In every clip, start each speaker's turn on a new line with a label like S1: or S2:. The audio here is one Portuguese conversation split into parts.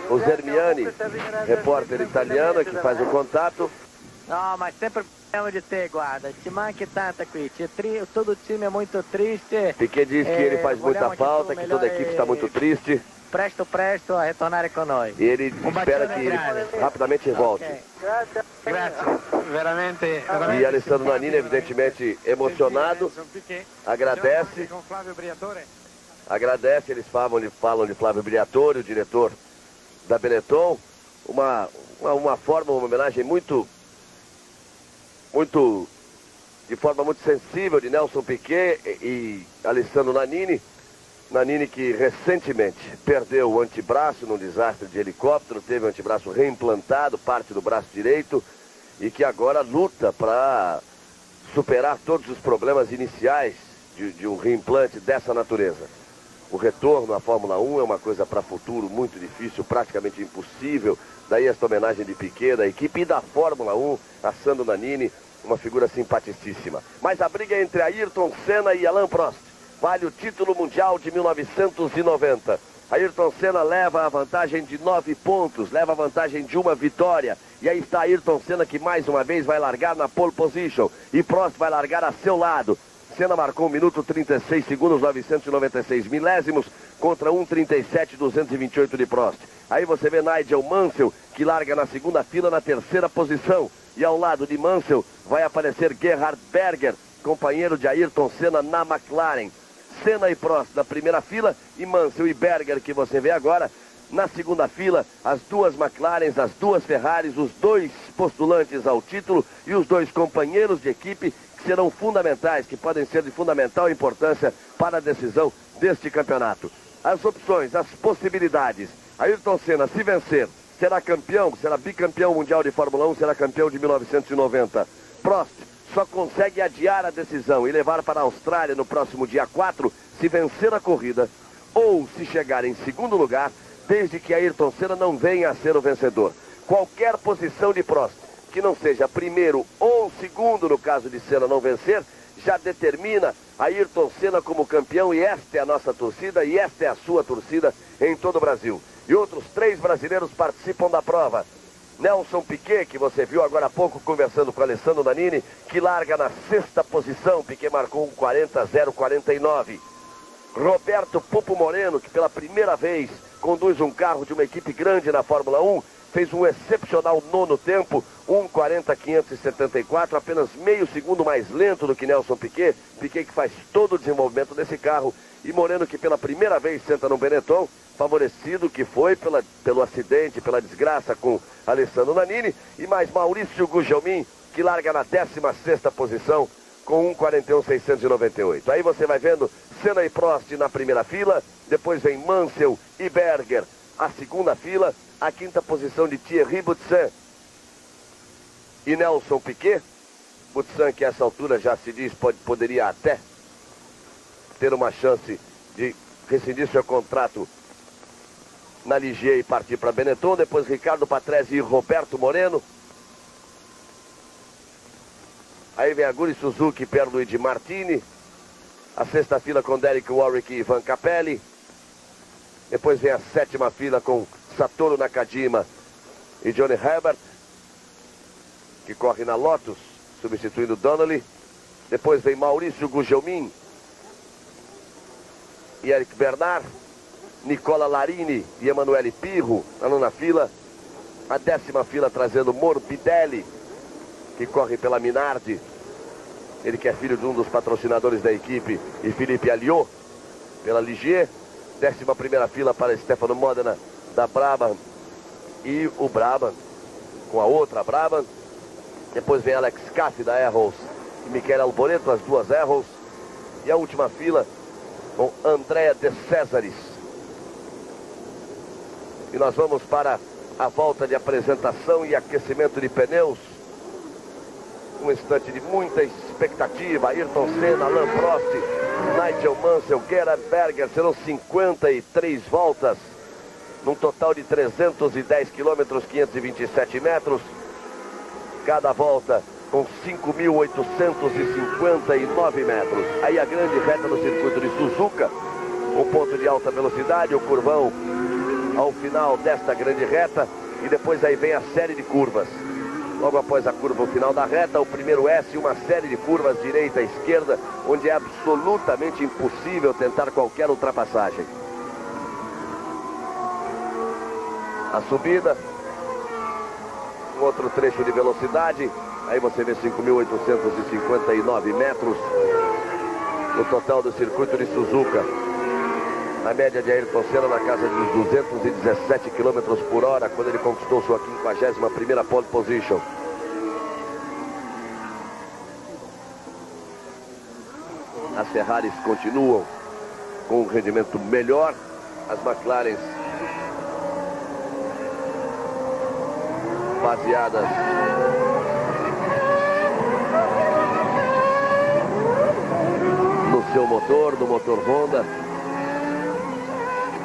S1: O Zermiani, repórter italiano, que faz o contato.
S2: No, ma sempre parliamo di te, guarda, ci manchi tanta qui, todo o time é muito triste.
S1: Piquet diz que ele faz muita falta, que toda a equipe está muito triste.
S2: Presto a retornare con noi.
S1: E ele espera que ele rapidamente volte.
S2: Grazie, veramente.
S1: E Alessandro Nannini, evidentemente emocionado, agradece. Agradece, eles falam de Flávio Briatore, o diretor da Benetton. Uma homenagem de forma muito sensível de Nelson Piquet e Alessandro Nannini. Nannini que recentemente perdeu o antebraço num desastre de helicóptero, teve o antebraço reimplantado, parte do braço direito, e que agora luta para superar todos os problemas iniciais de um reimplante dessa natureza. O retorno à Fórmula 1 é uma coisa para futuro muito difícil, praticamente impossível. Daí esta homenagem de Piquet, da equipe e da Fórmula 1, a Sandro Nannini, uma figura simpaticíssima. Mas a briga é entre Ayrton Senna e Alain Prost. Vale o título mundial de 1990. Ayrton Senna leva a vantagem de 9 pontos, leva a vantagem de uma vitória. E aí está Ayrton Senna que mais uma vez vai largar na pole position. E Prost vai largar a seu lado. Senna marcou 1 minuto 36 segundos 996 milésimos contra 1:37 228 de Prost. Aí você vê Nigel Mansell que larga na segunda fila na terceira posição. E ao lado de Mansell vai aparecer Gerhard Berger, companheiro de Ayrton Senna na McLaren. Senna e Prost na primeira fila e Mansell e Berger que você vê agora na segunda fila. As duas McLarens, as duas Ferraris, os dois postulantes ao título e os dois companheiros de equipe que serão fundamentais, que podem ser de fundamental importância para a decisão deste campeonato. As opções, as possibilidades. Ayrton Senna, se vencer, será campeão, será bicampeão mundial de Fórmula 1, será campeão de 1990. Prost só consegue adiar a decisão e levar para a Austrália no próximo dia 4, se vencer a corrida ou se chegar em segundo lugar, desde que Ayrton Senna não venha a ser o vencedor. Qualquer posição de Prost, que não seja primeiro ou segundo no caso de Senna não vencer, já determina Ayrton Senna como campeão, e esta é a nossa torcida e esta é a sua torcida em todo o Brasil. E outros 3 brasileiros participam da prova. Nelson Piquet, que você viu agora há pouco conversando com Alessandro Nannini, que larga na 6ª posição. Piquet marcou 1:40,049. Roberto Pupo Moreno, que pela primeira vez conduz um carro de uma equipe grande na Fórmula 1, fez um excepcional 9º tempo, 1:40,574, apenas meio segundo mais lento do que Nelson Piquet. Piquet que faz todo o desenvolvimento desse carro. E Moreno que pela primeira vez senta no Benetton, favorecido que foi pelo acidente, pela desgraça com Alessandro Nannini. E mais Maurício Gugelmin, que larga na 16ª posição com 1:41,698. Aí você vai vendo Senna e Prost na primeira fila, depois vem Mansell e Berger a segunda fila, a 5ª posição de Thierry Boutsen e Nelson Piquet. Boutsen que a essa altura já se diz poderia até ter uma chance de rescindir seu contrato na Ligier e partir para Benetton. Depois Ricardo Patrese e Roberto Moreno. Aí vem a Guri Suzuki perto do Luigi Martini. A 6ª fila com Derek Warwick e Ivan Capelli. Depois vem a 7ª fila com Satoru Nakajima e Johnny Herbert, que corre na Lotus, substituindo Donnelly. Depois vem Maurício Gugelmin e Eric Bernard, Nicola Larini e Emanuele Pirro na 9ª fila. A 10ª fila trazendo Morbidelli, que corre pela Minardi. Ele que é filho de um dos patrocinadores da equipe, e Felipe Alliot pela Ligier. 11ª fila para Stefano Modena da Brabham e o Brabham com a outra Brabham. Depois vem Alex Caffi da Arrows e Michele Alboreto, as duas Arrows. E a última fila com Andrea De Cesaris. E nós vamos para a volta de apresentação e aquecimento de pneus. Um instante de muita expectativa. Ayrton Senna, Alain Prost, Nigel Mansell, Gerhard Berger. Serão 53 voltas, num total de 310 quilômetros, 527 metros. Cada volta com 5.859 metros. Aí a grande reta do circuito de Suzuka, um ponto de alta velocidade, o curvão ao final desta grande reta, e depois aí vem a série de curvas. Logo após a curva, o final da reta, o primeiro S, uma série de curvas direita e esquerda, onde é absolutamente impossível tentar qualquer ultrapassagem. A subida, um outro trecho de velocidade, aí você vê 5.859 metros no total do circuito de Suzuka. A média de Ayrton Senna na casa dos 217 km por hora, quando ele conquistou sua 51ª pole position. As Ferraris continuam com um rendimento melhor, as McLarens baseadas no seu motor, no motor Honda.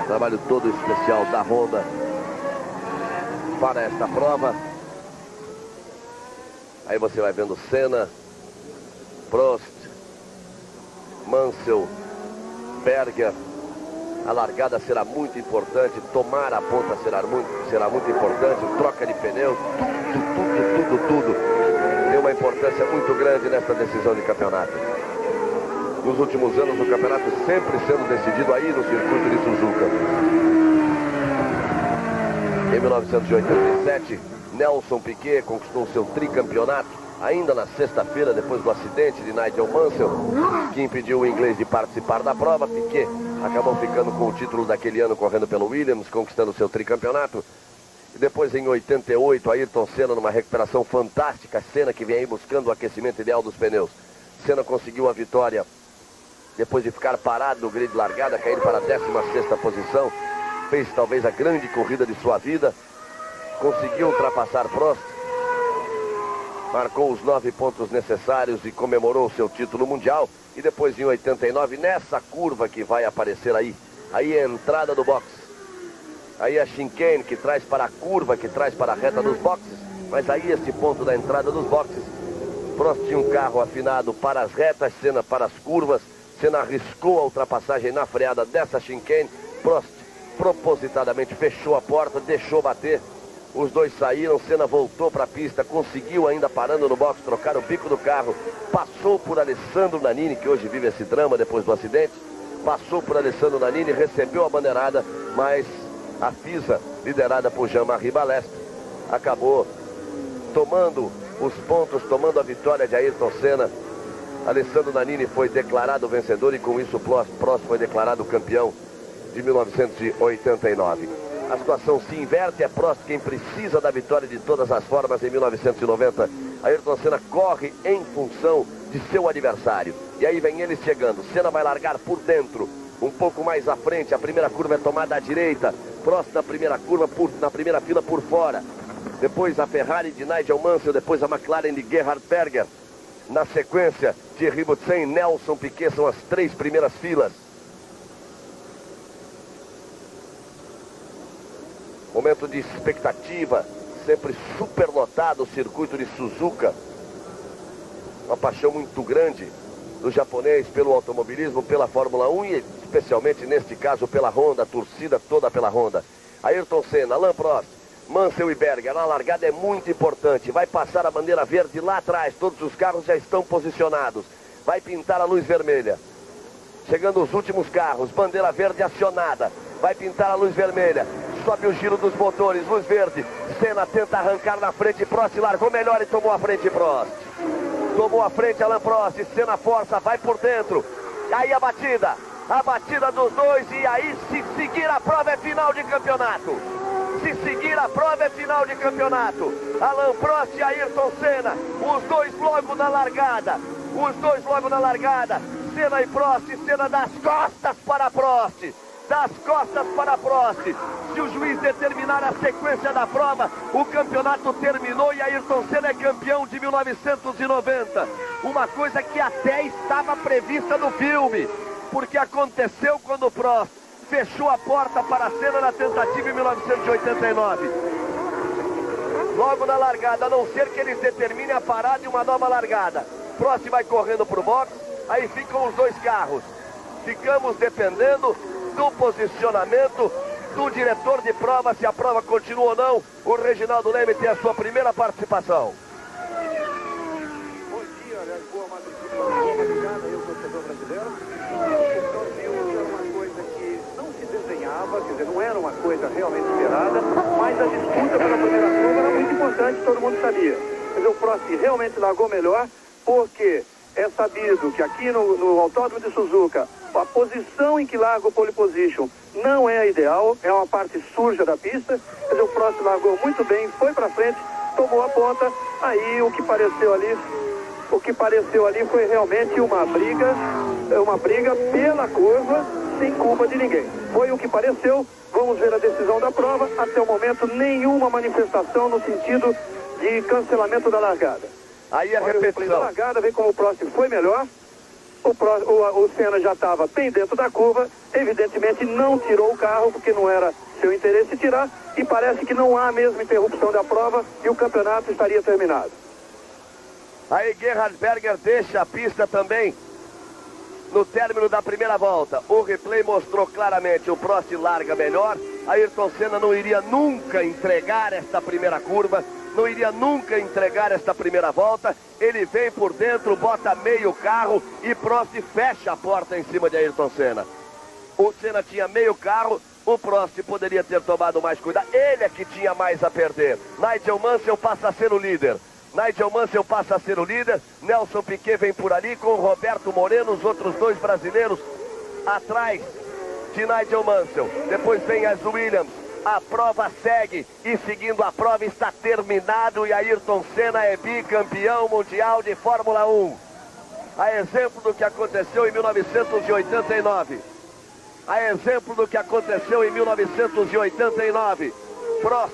S1: Trabalho todo especial da Honda para esta prova. Aí você vai vendo Senna, Prost, Mansell, Berger. A largada será muito importante, tomar a ponta será muito importante, troca de pneus, tudo tem uma importância muito grande nesta decisão de campeonato. Nos últimos anos, o campeonato sempre sendo decidido aí no circuito de Suzuka. Em 1987, Nelson Piquet conquistou seu tricampeonato, ainda na sexta-feira, depois do acidente de Nigel Mansell, que impediu o inglês de participar da prova. Piquet acabou ficando com o título daquele ano correndo pelo Williams, conquistando seu tricampeonato. E depois, em 88, Ayrton Senna, numa recuperação fantástica, Senna que vem aí buscando o aquecimento ideal dos pneus. Senna conseguiu a vitória depois de ficar parado no grid de largada, cair para a 16ª posição. Fez talvez a grande corrida de sua vida. Conseguiu ultrapassar Prost. Marcou os 9 pontos necessários e comemorou o seu título mundial. E depois, em 89, nessa curva que vai aparecer aí é a entrada do box. Aí a chicane que traz para a curva, que traz para a reta dos boxes. Mas aí esse ponto da entrada dos boxes, Prost tinha um carro afinado para as retas, Senna para as curvas. Senna arriscou a ultrapassagem na freada dessa chicane. Prost propositadamente fechou a porta, deixou bater. Os dois saíram, Senna voltou para a pista, conseguiu ainda parando no box, trocar o bico do carro. Passou por Alessandro Nannini, que hoje vive esse drama depois do acidente. Passou por Alessandro Nannini, recebeu a bandeirada, mas a FISA, liderada por Jean-Marie Balestre, acabou tomando os pontos, tomando a vitória de Ayrton Senna. Alessandro Nannini foi declarado vencedor e com isso Prost foi declarado campeão de 1989. A situação se inverte, é Prost quem precisa da vitória de todas as formas em 1990. Ayrton Senna corre em função de seu adversário. E aí vem ele chegando. Senna vai largar por dentro, um pouco mais à frente. A primeira curva é tomada à direita. Prost na primeira curva, na primeira fila por fora. Depois a Ferrari de Nigel Mansell, depois a McLaren de Gerhard Berger. Na sequência, Thierry Boutsen, Nelson Piquet são as 3 primeiras filas. Momento de expectativa, sempre superlotado o circuito de Suzuka. Uma paixão muito grande do japonês pelo automobilismo, pela Fórmula 1 e especialmente neste caso pela Honda, a torcida toda pela Honda. Ayrton Senna, Alain Prost, Mansell e Berger, a largada é muito importante. Vai passar a bandeira verde lá atrás, todos os carros já estão posicionados. Vai pintar a luz vermelha. Chegando os últimos carros, bandeira verde acionada. Vai pintar a luz vermelha. Sobe o giro dos motores, luz verde. Senna tenta arrancar na frente, Prost largou melhor e tomou a frente Prost. Tomou a frente Alain Prost, Senna força, vai por dentro. Aí a batida dos dois e aí se seguir a prova é final de campeonato. Se seguir a prova é final de campeonato. Alain Prost e Ayrton Senna, os dois logo na largada. Senna e Prost, Senna das costas para Prost. Das costas para Prost. Se o juiz determinar a sequência da prova, o campeonato terminou e Ayrton Senna é campeão de 1990. Uma coisa que até estava prevista no filme, porque aconteceu quando o Prost fechou a porta para Senna na tentativa em 1989. logo na largada, a não ser que eles determinem a parada e uma nova largada. Prost vai correndo pro box, aí ficam os dois carros. Ficamos dependendo do posicionamento do diretor de prova, se a prova continua ou não. O Reginaldo Leme tem a sua primeira participação.
S3: Bom dia, aliás, boa madrugada, eu, torcedor brasileiro. O Brasil era uma coisa que não se desenhava, quer dizer, não era uma coisa realmente esperada, mas a disputa pela primeira curva era muito importante, todo mundo sabia. Quer dizer, o Prost realmente largou melhor, porque é sabido que aqui no Autódromo de Suzuka, a posição em que larga o pole position não é a ideal, é uma parte suja da pista. Quer dizer, o Prost largou muito bem, foi para frente, tomou a ponta, aí o que pareceu ali foi realmente uma briga pela curva, sem culpa de ninguém. Foi o que pareceu, vamos ver a decisão da prova, até o momento nenhuma manifestação no sentido de cancelamento da largada.
S1: Aí a repetição.
S3: Da largada, vê como o Prost foi melhor. O Senna já estava bem dentro da curva, evidentemente não tirou o carro, porque não era seu interesse tirar, e parece que não há mesmo interrupção da prova e o campeonato estaria terminado.
S1: Aí Gerhard Berger deixa a pista também no término da primeira volta. O replay mostrou claramente, o Prost larga melhor. Ayrton Senna não iria nunca entregar esta primeira curva, não iria nunca entregar esta primeira volta. Ele vem por dentro, bota meio carro e Prost fecha a porta em cima de Ayrton Senna. O Senna tinha meio carro, o Prost poderia ter tomado mais cuidado. Ele é que tinha mais a perder. Nigel Mansell passa a ser o líder. Nelson Piquet vem por ali com Roberto Moreno, os outros dois brasileiros atrás de Nigel Mansell. Depois vem as Williams. A prova segue e seguindo a prova está terminado e Ayrton Senna é bicampeão mundial de Fórmula 1. A exemplo do que aconteceu em 1989. Prost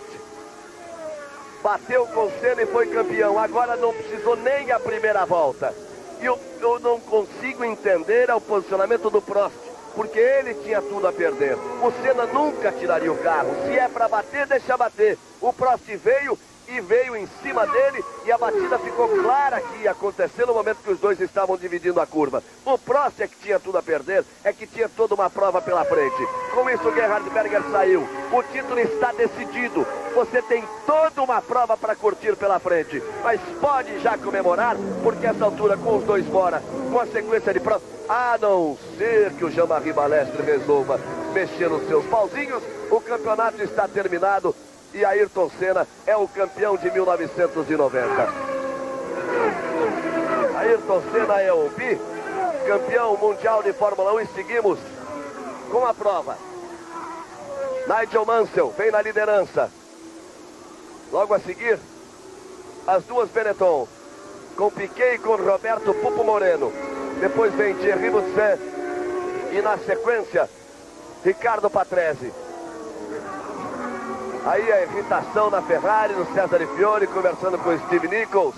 S1: bateu com Senna e foi campeão. Agora não precisou nem a primeira volta. E eu não consigo entender o posicionamento do Prost, porque ele tinha tudo a perder. O Senna nunca tiraria o carro. Se é para bater, deixa bater. O Prost veio em cima dele e a batida ficou clara que ia acontecer no momento que os dois estavam dividindo a curva. O Prost é que tinha tudo a perder, é que tinha toda uma prova pela frente. Com isso, Gerhard Berger saiu. O título está decidido. Você tem toda uma prova para curtir pela frente, mas pode já comemorar, porque essa altura com os dois fora, com a sequência de prova, a não ser que o Jean-Marie Balestre resolva mexer nos seus pauzinhos, o campeonato está terminado e Ayrton Senna é o campeão de 1990. Ayrton Senna é o campeão mundial de Fórmula 1 e seguimos com a prova. Nigel Mansell vem na liderança. Logo a seguir, as duas Benetton, com Piquet e com Roberto Pupo Moreno. Depois vem Thierry Boussaint e na sequência, Ricardo Patrese. Aí a irritação na Ferrari, no César Fiore, conversando com Steve Nichols.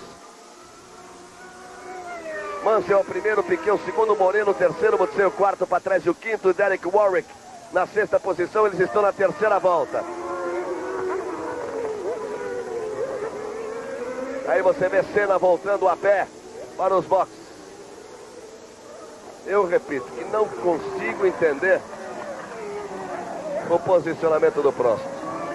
S1: Mansell é o primeiro, Piquet o segundo, Moreno o terceiro, Boussaint o quarto, Patrese o quinto, Derek Warwick na sexta posição. Eles estão na terceira volta. Aí você vê Senna voltando a pé para os boxes. Eu repito que não consigo entender o posicionamento do Prost,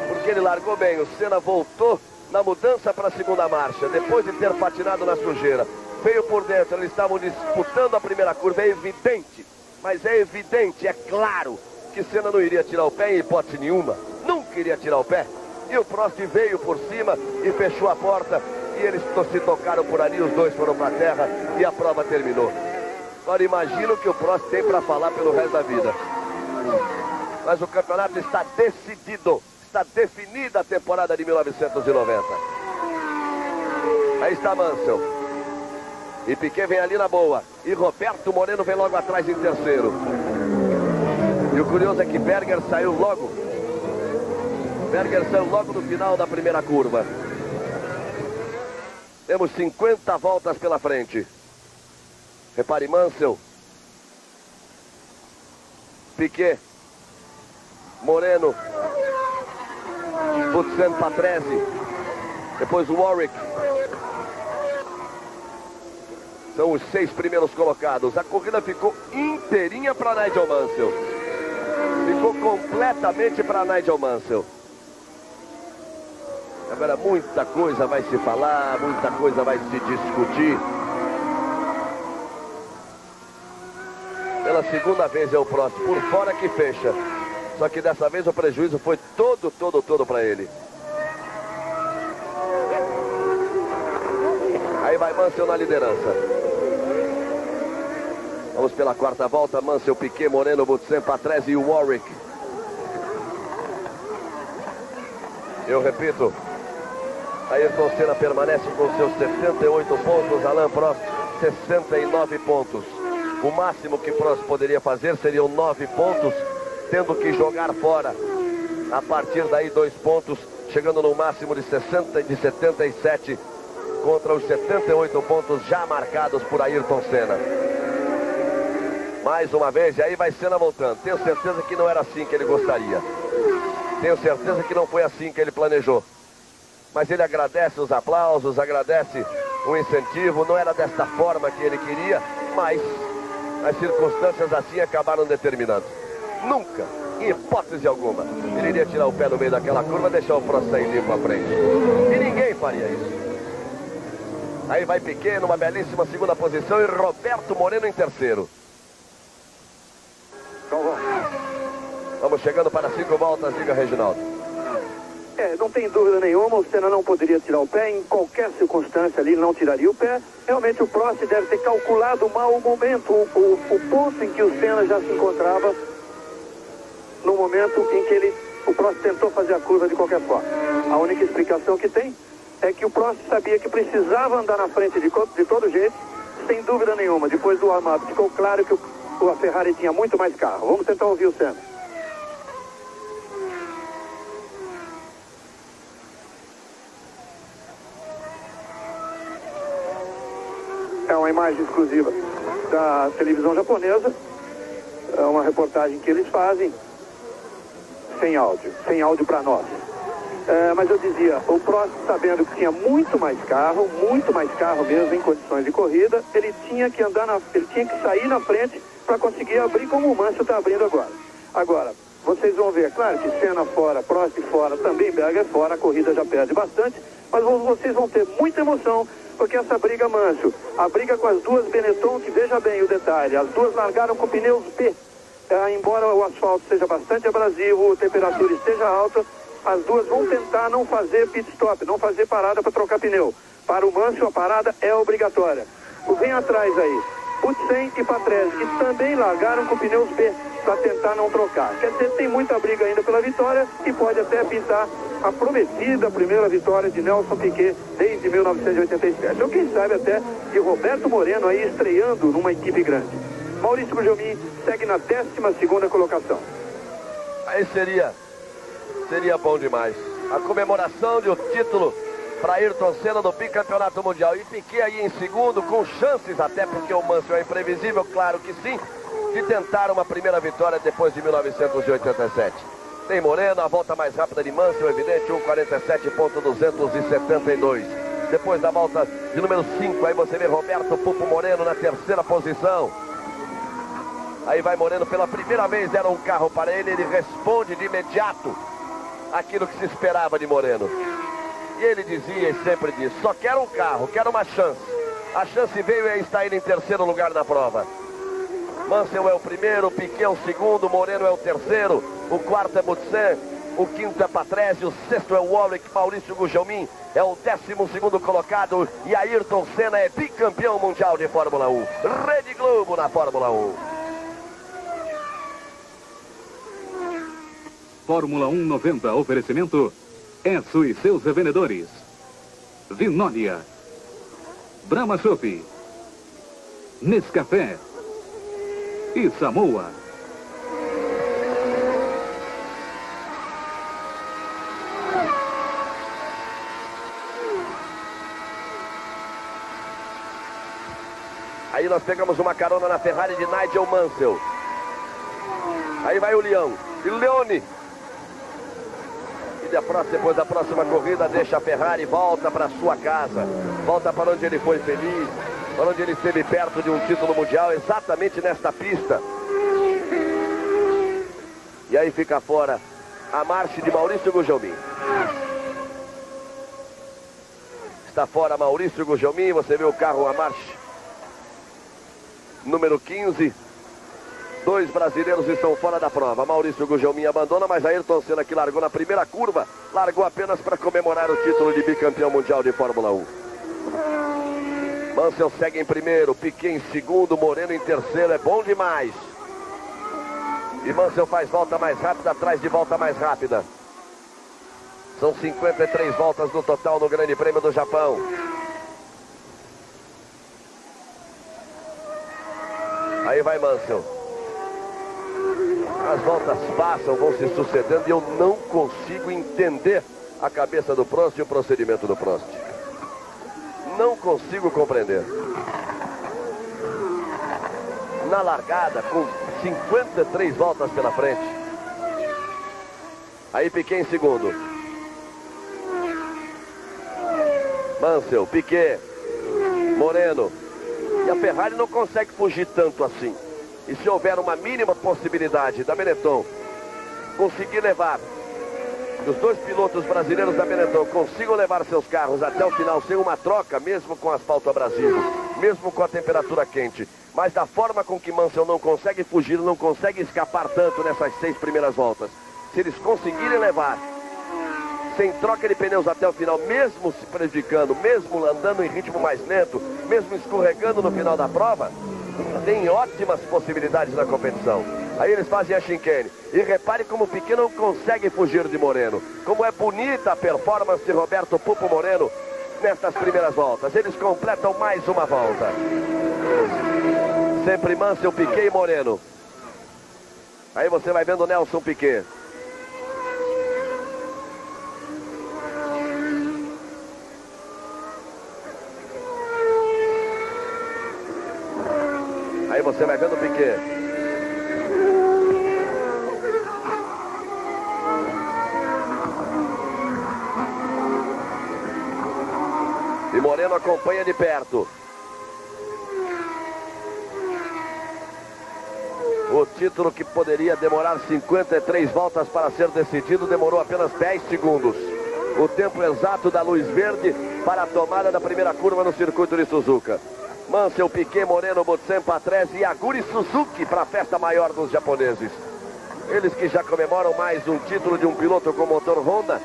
S1: porque ele largou bem. O Senna voltou na mudança para a segunda marcha, depois de ter patinado na sujeira. Veio por dentro, eles estavam disputando a primeira curva. É evidente, mas é evidente, é claro, que Senna não iria tirar o pé em hipótese nenhuma. Nunca iria tirar o pé. E o Prost veio por cima e fechou a porta. E eles se tocaram por ali, os dois foram para a terra e a prova terminou. Agora imagina o que o Prost tem para falar pelo resto da vida. Mas o campeonato está decidido. Está definida a temporada de 1990. Aí está Mansell. E Piquet vem ali na boa. E Roberto Moreno vem logo atrás em terceiro. E o curioso é que Berger saiu logo. Berger saiu logo no final da primeira curva. Temos 50 voltas pela frente. Repare, Mansell, Piquet, Moreno, Boussaint, Patrese, Depois o Warwick. São os 6 primeiros colocados. A corrida ficou inteirinha para Nigel Mansell. Ficou completamente para Nigel Mansell. Agora muita coisa vai se falar, muita coisa vai se discutir. Pela segunda vez é o Prost por fora que fecha. Só que dessa vez o prejuízo foi todo para ele. Aí vai Mansell na liderança. Vamos pela quarta volta. Mansell, Piquet, Moreno, Butsen, Patrese e Warwick. Eu repito. Ayrton Senna permanece com seus 78 pontos. Alain Prost, 69 pontos. O máximo que Prost poderia fazer seriam 9 pontos, tendo que jogar fora. A partir daí 2 pontos, chegando no máximo de 77 contra os 78 pontos já marcados por Ayrton Senna. Mais uma vez, e aí vai Senna voltando. Tenho certeza que não era assim que ele gostaria. Tenho certeza que não foi assim que ele planejou. Mas ele agradece os aplausos, agradece o incentivo. Não era desta forma que ele queria, mas as circunstâncias assim acabaram determinando. Nunca, em hipótese alguma, ele iria tirar o pé no meio daquela curva, deixar o Prost sair limpo à frente. E ninguém faria isso. Aí vai Piquet numa belíssima segunda posição e Roberto Moreno em terceiro. Vamos chegando para 5 voltas, diga Reginaldo.
S3: Não tem dúvida nenhuma, o Senna não poderia tirar o pé, em qualquer circunstância ali ele não tiraria o pé. Realmente o Prost deve ter calculado mal o momento, o ponto em que o Senna já se encontrava, no momento em que o Prost tentou fazer a curva de qualquer forma. A única explicação que tem é que o Prost sabia que precisava andar na frente de todo jeito, sem dúvida nenhuma. Depois do armado ficou claro que a Ferrari tinha muito mais carro. Vamos tentar ouvir o Senna. É uma imagem exclusiva da televisão japonesa. É uma reportagem que eles fazem sem áudio para nós. Mas eu dizia, o Prost, sabendo que tinha muito mais carro mesmo em condições de corrida, ele tinha que sair na frente para conseguir abrir como o Mansell está abrindo agora. Agora, vocês vão ver, claro que Senna fora, Prost fora, também Berger fora, a corrida já perde bastante, mas vocês vão ter muita emoção, porque essa briga Mansell, a briga com as duas Benetton, que veja bem o detalhe, as duas largaram com pneus B, embora o asfalto seja bastante abrasivo, a temperatura esteja alta, as duas vão tentar não fazer pit stop, não fazer parada para trocar pneu. Para o Mansell a parada é obrigatória. Vem atrás aí, Butsen e Patrese, que também largaram com pneus B para tentar não trocar. Quer dizer, tem muita briga ainda pela vitória e pode até pintar a prometida primeira vitória de Nelson Piquet desde 1987. Ou quem sabe até de Roberto Moreno aí estreando numa equipe grande. Maurício Gugelmin segue na 12ª colocação.
S1: Aí seria bom demais. A comemoração de um título para Ayrton Senna no bicampeonato mundial. E Piquet aí em segundo, com chances, até porque o Mansell é imprevisível, claro que sim, de tentar uma primeira vitória depois de 1987. Tem Moreno, a volta mais rápida de Mansell, evidente, 1:47.272. Depois da volta de número 5, aí você vê Roberto Pupo Moreno na terceira posição. Aí vai Moreno, pela primeira vez era um carro para ele, ele responde de imediato aquilo que se esperava de Moreno. E ele dizia e sempre disse, só quero um carro, quero uma chance. A chance veio e aí está ele em terceiro lugar na prova. Mansell é o primeiro, Piquet é o segundo, Moreno é o terceiro, o quarto é Butsen, o quinto é Patrese, o sexto é o Warwick, Maurício Gugelmin é o 12º colocado e Ayrton Senna é bicampeão mundial de Fórmula 1. Rede Globo na Fórmula 1.
S4: Fórmula 1 90, oferecimento Esso e seus revendedores. Vinólia, Brahma Chopp, Nescafé e Samoa.
S1: Aí nós pegamos uma carona na Ferrari de Nigel Mansell. Aí vai o Leão. E Leone. E depois da próxima corrida, deixa a Ferrari e volta para sua casa. Volta para onde ele foi feliz, para onde ele esteve perto de um título mundial, exatamente nesta pista. E aí fica fora a marcha de Maurício Gugelmin. Está fora Maurício Gugelmin, você vê o carro, a marcha número 15. 2 brasileiros estão fora da prova. Maurício Gugelmin abandona, mas Ayrton Senna, que largou na primeira curva, largou apenas para comemorar o título de bicampeão mundial de Fórmula 1. Mansell segue em primeiro, Piquet em segundo, Moreno em terceiro, é bom demais. E Mansell faz volta mais rápida, atrás de volta mais rápida. São 53 voltas no total no Grande Prêmio do Japão. Aí vai Mansell. As voltas passam, vão se sucedendo e eu não consigo entender a cabeça do Prost e o procedimento do Prost. Não consigo compreender. Na largada, com 53 voltas pela frente. Aí Piquet em segundo. Mansell, Piquet, Moreno. E a Ferrari não consegue fugir tanto assim. E se houver uma mínima possibilidade da Benetton conseguir levar, os 2 pilotos brasileiros da Benetton consigam levar seus carros até o final sem uma troca, mesmo com asfalto abrasivo, mesmo com a temperatura quente, mas da forma com que Mansell não consegue fugir, não consegue escapar tanto nessas 6 primeiras voltas, se eles conseguirem levar sem troca de pneus até o final, mesmo se prejudicando, mesmo andando em ritmo mais lento, mesmo escorregando no final da prova, tem ótimas possibilidades na competição. Aí eles fazem a chicane. E repare como o Piquet não consegue fugir de Moreno. Como é bonita a performance de Roberto Pupo Moreno nestas primeiras voltas. Eles completam mais uma volta. Sempre Mansell, Piquet e Moreno. Aí você vai vendo Nelson Piquet. Aí você vai vendo o Piquet. E Moreno acompanha de perto. O título que poderia demorar 53 voltas para ser decidido demorou apenas 10 segundos. O tempo exato da luz verde para a tomada da primeira curva no circuito de Suzuka. Mansell, Piquet, Moreno, Butsen, Patrese e Aguri Suzuki para a festa maior dos japoneses. Eles que já comemoram mais um título de um piloto com motor Honda,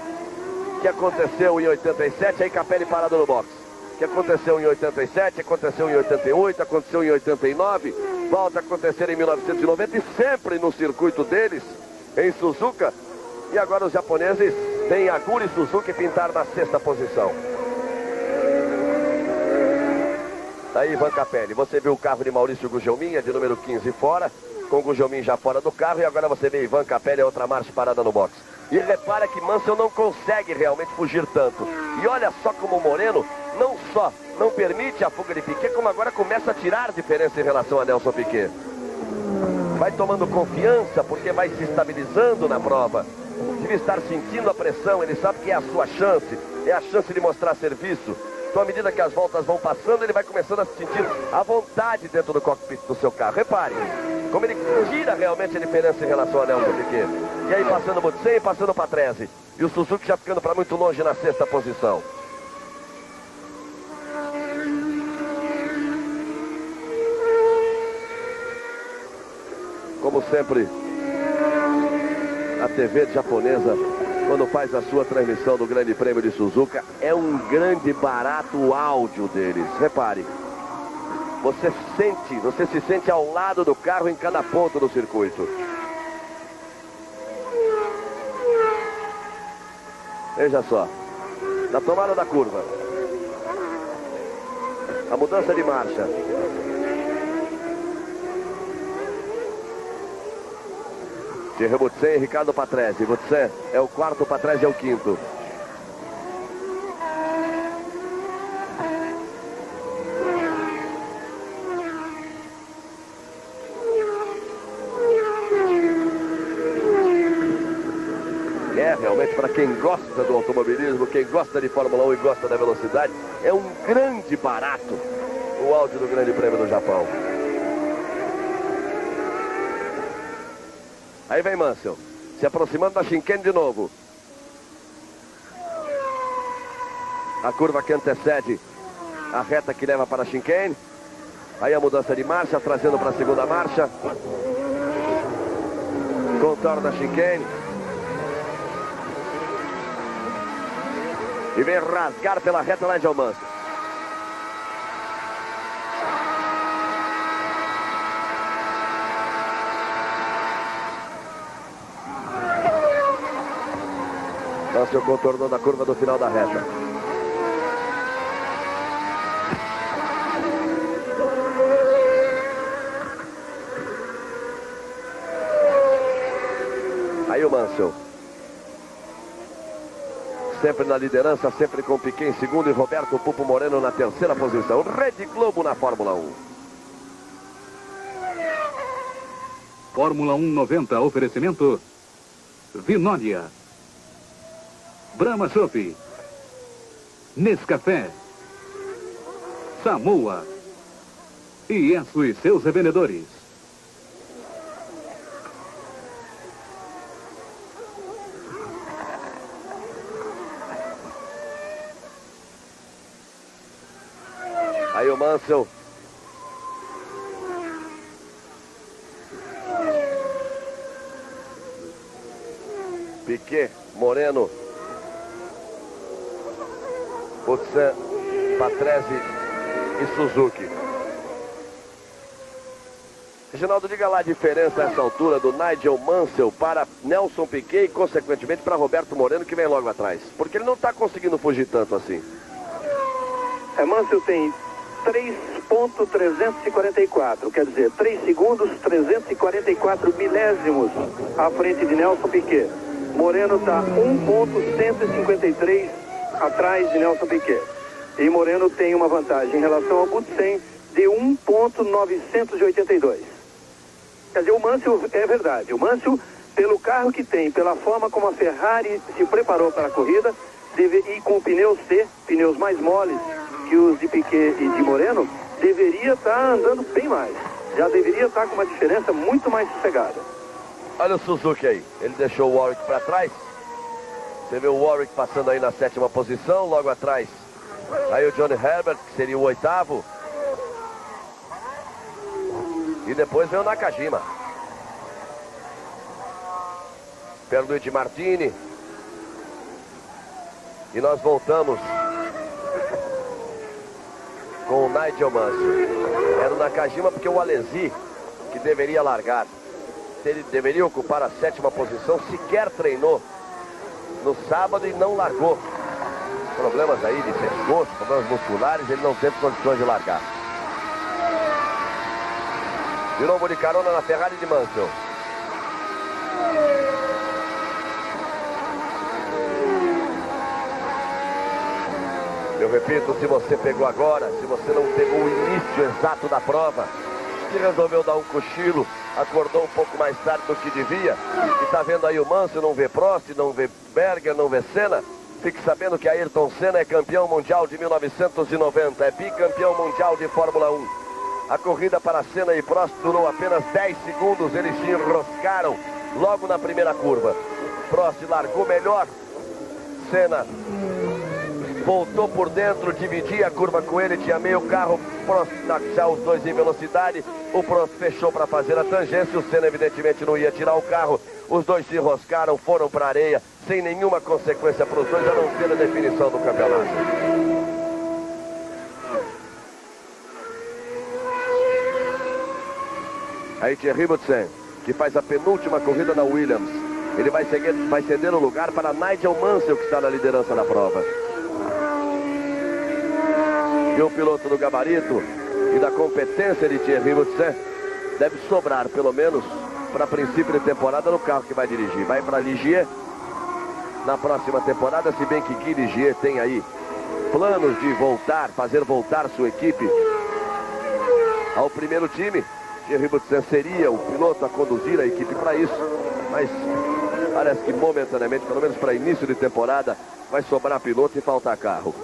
S1: que aconteceu em 87, aí Capelli parado no box. Que aconteceu em 87, aconteceu em 88, aconteceu em 89, volta a acontecer em 1990 e sempre no circuito deles, em Suzuka. E agora os japoneses têm Aguri Suzuki pintar na 6ª posição. Aí Ivan Capelli, você viu o carro de Maurício Gugelmin, de número 15 fora, com o Gugelmin já fora do carro, e agora você vê Ivan Capelli, outra marcha parada no box. E repara que Mansell não consegue realmente fugir tanto. E olha só como o Moreno não só não permite a fuga de Piquet, como agora começa a tirar diferença em relação a Nelson Piquet. Vai tomando confiança porque vai se estabilizando na prova. Deve estar sentindo a pressão, ele sabe que é a sua chance, é a chance de mostrar serviço. Então, à medida que as voltas vão passando, ele vai começando a se sentir à vontade dentro do cockpit do seu carro. Repare como ele tira realmente a diferença em relação a Nelson Piquet. E aí passando o Butsen e passando o Patrese. E o Suzuki já ficando para muito longe na 6ª posição. Como sempre, a TV japonesa, quando faz a sua transmissão do Grande Prêmio de Suzuka, é um grande barato o áudio deles. Repare, você se sente ao lado do carro em cada ponto do circuito. Veja só, na tomada da curva, a mudança de marcha. Thierry Butsen e Ricardo Patrese. Butsen é o 4º, Patrese é o 5º. realmente, para quem gosta do automobilismo, quem gosta de Fórmula 1 e gosta da velocidade, é um grande barato o áudio do Grande Prêmio do Japão. Aí vem Mansell, se aproximando da chicane de novo. A curva que antecede a reta que leva para a chicane. Aí a mudança de marcha, trazendo para a segunda marcha. Contorna a chicane. E vem rasgar pela reta Nigel Mansell. Mansell contornando a curva do final da reta. Aí o Mansell. Sempre na liderança, sempre com Piquet em segundo e Roberto Pupo Moreno na terceira posição. Rede Globo na Fórmula 1.
S4: Fórmula 1 90, oferecimento Vinólia, Brahma Chopp, Nescafé, Samoa e Esso e seus revendedores.
S1: Aí o Mansell. Piquet, Moreno, Hudson, Patrese e Suzuki. Reginaldo, diga lá a diferença a essa altura do Nigel Mansell para Nelson Piquet e, consequentemente, para Roberto Moreno, que vem logo atrás. Porque ele não está conseguindo fugir tanto assim.
S3: Mansell tem 3.344, quer dizer, 3 segundos, 344 milésimos à frente de Nelson Piquet. Moreno está 1.153 atrás de Nelson Piquet. E Moreno tem uma vantagem em relação ao Hudson de 1.982. Quer dizer, o Mansell, é verdade, o Mansell, pelo carro que tem, pela forma como a Ferrari se preparou para a corrida, e com pneus C, pneus mais moles que os de Piquet e de Moreno, deveria estar andando bem mais. Já deveria estar com uma diferença muito mais sossegada.
S1: Olha o Suzuki aí, ele deixou o Warwick para trás. Você vê o Warwick passando aí na 7ª posição, logo atrás. Aí o Johnny Herbert, que seria o 8º. E depois vem o Nakajima. Pierluigi Martini. E nós voltamos com o Nigel Mansell. Era o Nakajima porque o Alesi, que deveria largar, ele deveria ocupar a 7ª posição, sequer treinou no sábado e não largou. Problemas aí de pescoço, problemas musculares, ele não teve condições de largar. De novo de carona na Ferrari de Mansell. Eu repito, se você pegou agora, se você não pegou o início exato da prova, que resolveu dar um cochilo, acordou um pouco mais tarde do que devia, e está vendo aí o Mansell, não vê Prost, não vê Berger, não vê Senna, fique sabendo que Ayrton Senna é campeão mundial de 1990, é bicampeão mundial de Fórmula 1. A corrida para Senna e Prost durou apenas 10 segundos, eles se enroscaram logo na primeira curva. Prost largou melhor, Senna voltou por dentro, dividia a curva com ele, tinha meio carro, Prost já os dois em velocidade, o Prost fechou para fazer a tangência, o Senna evidentemente não ia tirar o carro, os dois se enroscaram, foram para a areia, sem nenhuma consequência para os dois, a não ser a definição do campeonato. Aí Thierry Hudson, que faz a penúltima corrida na Williams, ele vai ceder o lugar para Nigel Mansell, que está na liderança da prova. E o piloto do gabarito e da competência de Thierry Hudson deve sobrar, pelo menos, para princípio de temporada no carro que vai dirigir. Vai para Ligier na próxima temporada, se bem que Guy Ligier tem aí planos de voltar, fazer voltar sua equipe ao primeiro time. Thierry Hudson seria o piloto a conduzir a equipe para isso, mas Parece que momentaneamente, pelo menos para início de temporada, vai sobrar piloto e faltar carro.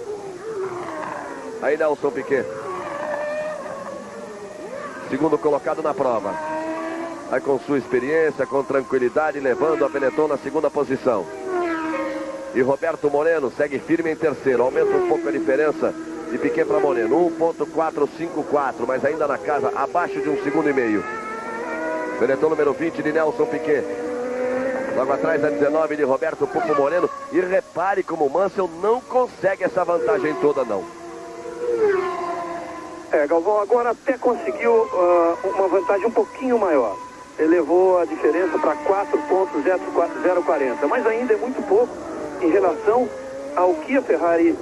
S1: Aí Nelson Piquet, segundo colocado na prova. Vai com sua experiência, com tranquilidade, levando a Benetton na segunda posição. E Roberto Moreno segue firme em terceiro. Aumenta um pouco a diferença de Piquet para Moreno. 1.454, mas ainda na casa, abaixo de 1,5 segundo. Benetton número 20 de Nelson Piquet. Logo atrás a 19 de Roberto Pupo Moreno. E repare como o Mansell não consegue essa vantagem toda, não.
S3: Galvão agora até conseguiu uma vantagem um pouquinho maior. Elevou a diferença para 4.040, mas ainda é muito pouco em relação ao que a Ferrari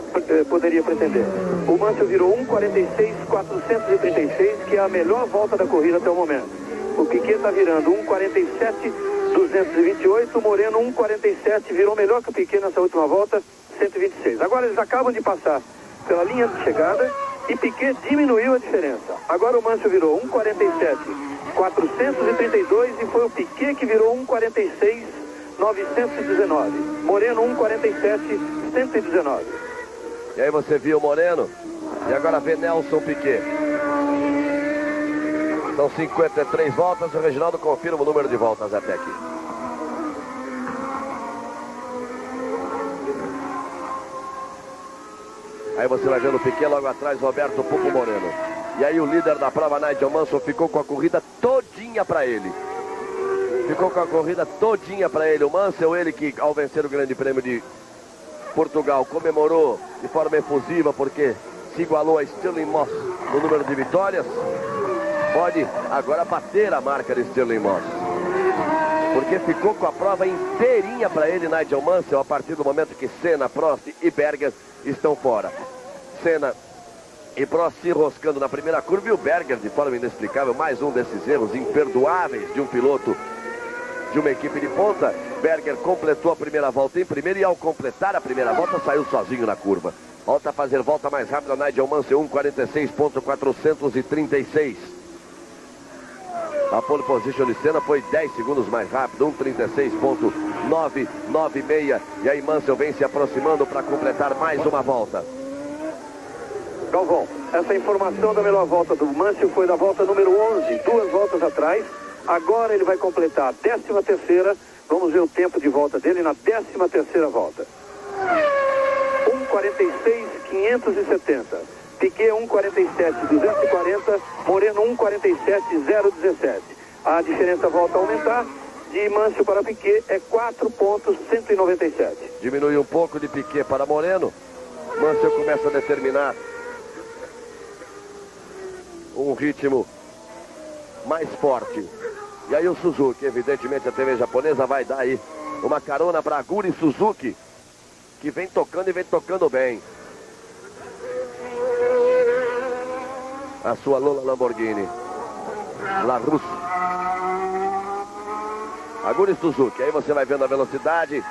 S3: poderia pretender. O Mansell virou 1.46.436, que é a melhor volta da corrida até o momento. O Piquet está virando 1.47.228, o Moreno 1.47, virou melhor que o Piquet nessa última volta, 126. Agora eles acabam de passar pela linha de chegada e Piquet diminuiu a diferença. Agora o Mansell virou 1.47.432 e foi o Piquet que virou 1.46.919. Moreno 1.47.119.
S1: E aí você viu o Moreno e agora vê Nelson Piquet. São 53 voltas, o Reginaldo confirma o número de voltas até aqui. Aí você vai vendo o Piquet logo atrás, Roberto Pupo Moreno. E aí o líder da prova, Nigel Mansell, ficou com a corrida todinha para ele. Ficou com a corrida todinha para ele. O Mansell, ele que ao vencer o Grande Prêmio de Portugal, comemorou de forma efusiva porque se igualou a Stirling Moss no número de vitórias. Pode agora bater a marca de Stirling Moss. Porque ficou com a prova inteirinha para ele, Nigel Mansell, a partir do momento que Senna, Prost e Berger estão fora. Senna e Prost se enroscando na primeira curva e o Berger, de forma inexplicável, mais um desses erros imperdoáveis de um piloto de uma equipe de ponta. Berger completou a primeira volta em primeiro e ao completar a primeira volta saiu sozinho na curva. Volta a fazer volta mais rápida, Nigel Mansell, 1.46.436. A pole position de Senna foi 10 segundos mais rápido, 1.36.996. E aí Mansell vem se aproximando para completar mais uma volta.
S3: Galvão, essa informação da melhor volta do Mansell foi da volta número 11, 2 voltas atrás. Agora ele vai completar a 13ª. Vamos ver o tempo de volta dele na 13ª volta. 1.46.570. Piquet 1.47.240, Moreno 1.47.017. A diferença volta a aumentar. De Mansell para Piquet é 4.197.
S1: Diminui um pouco de Piquet para Moreno. Mansell começa a determinar um ritmo mais forte. E aí o Suzuki, evidentemente a TV japonesa vai dar aí uma carona para Aguri Suzuki, que vem tocando e vem tocando bem. A sua Lola Lamborghini, La Russa. Aguri Suzuki, aí você vai vendo a velocidade,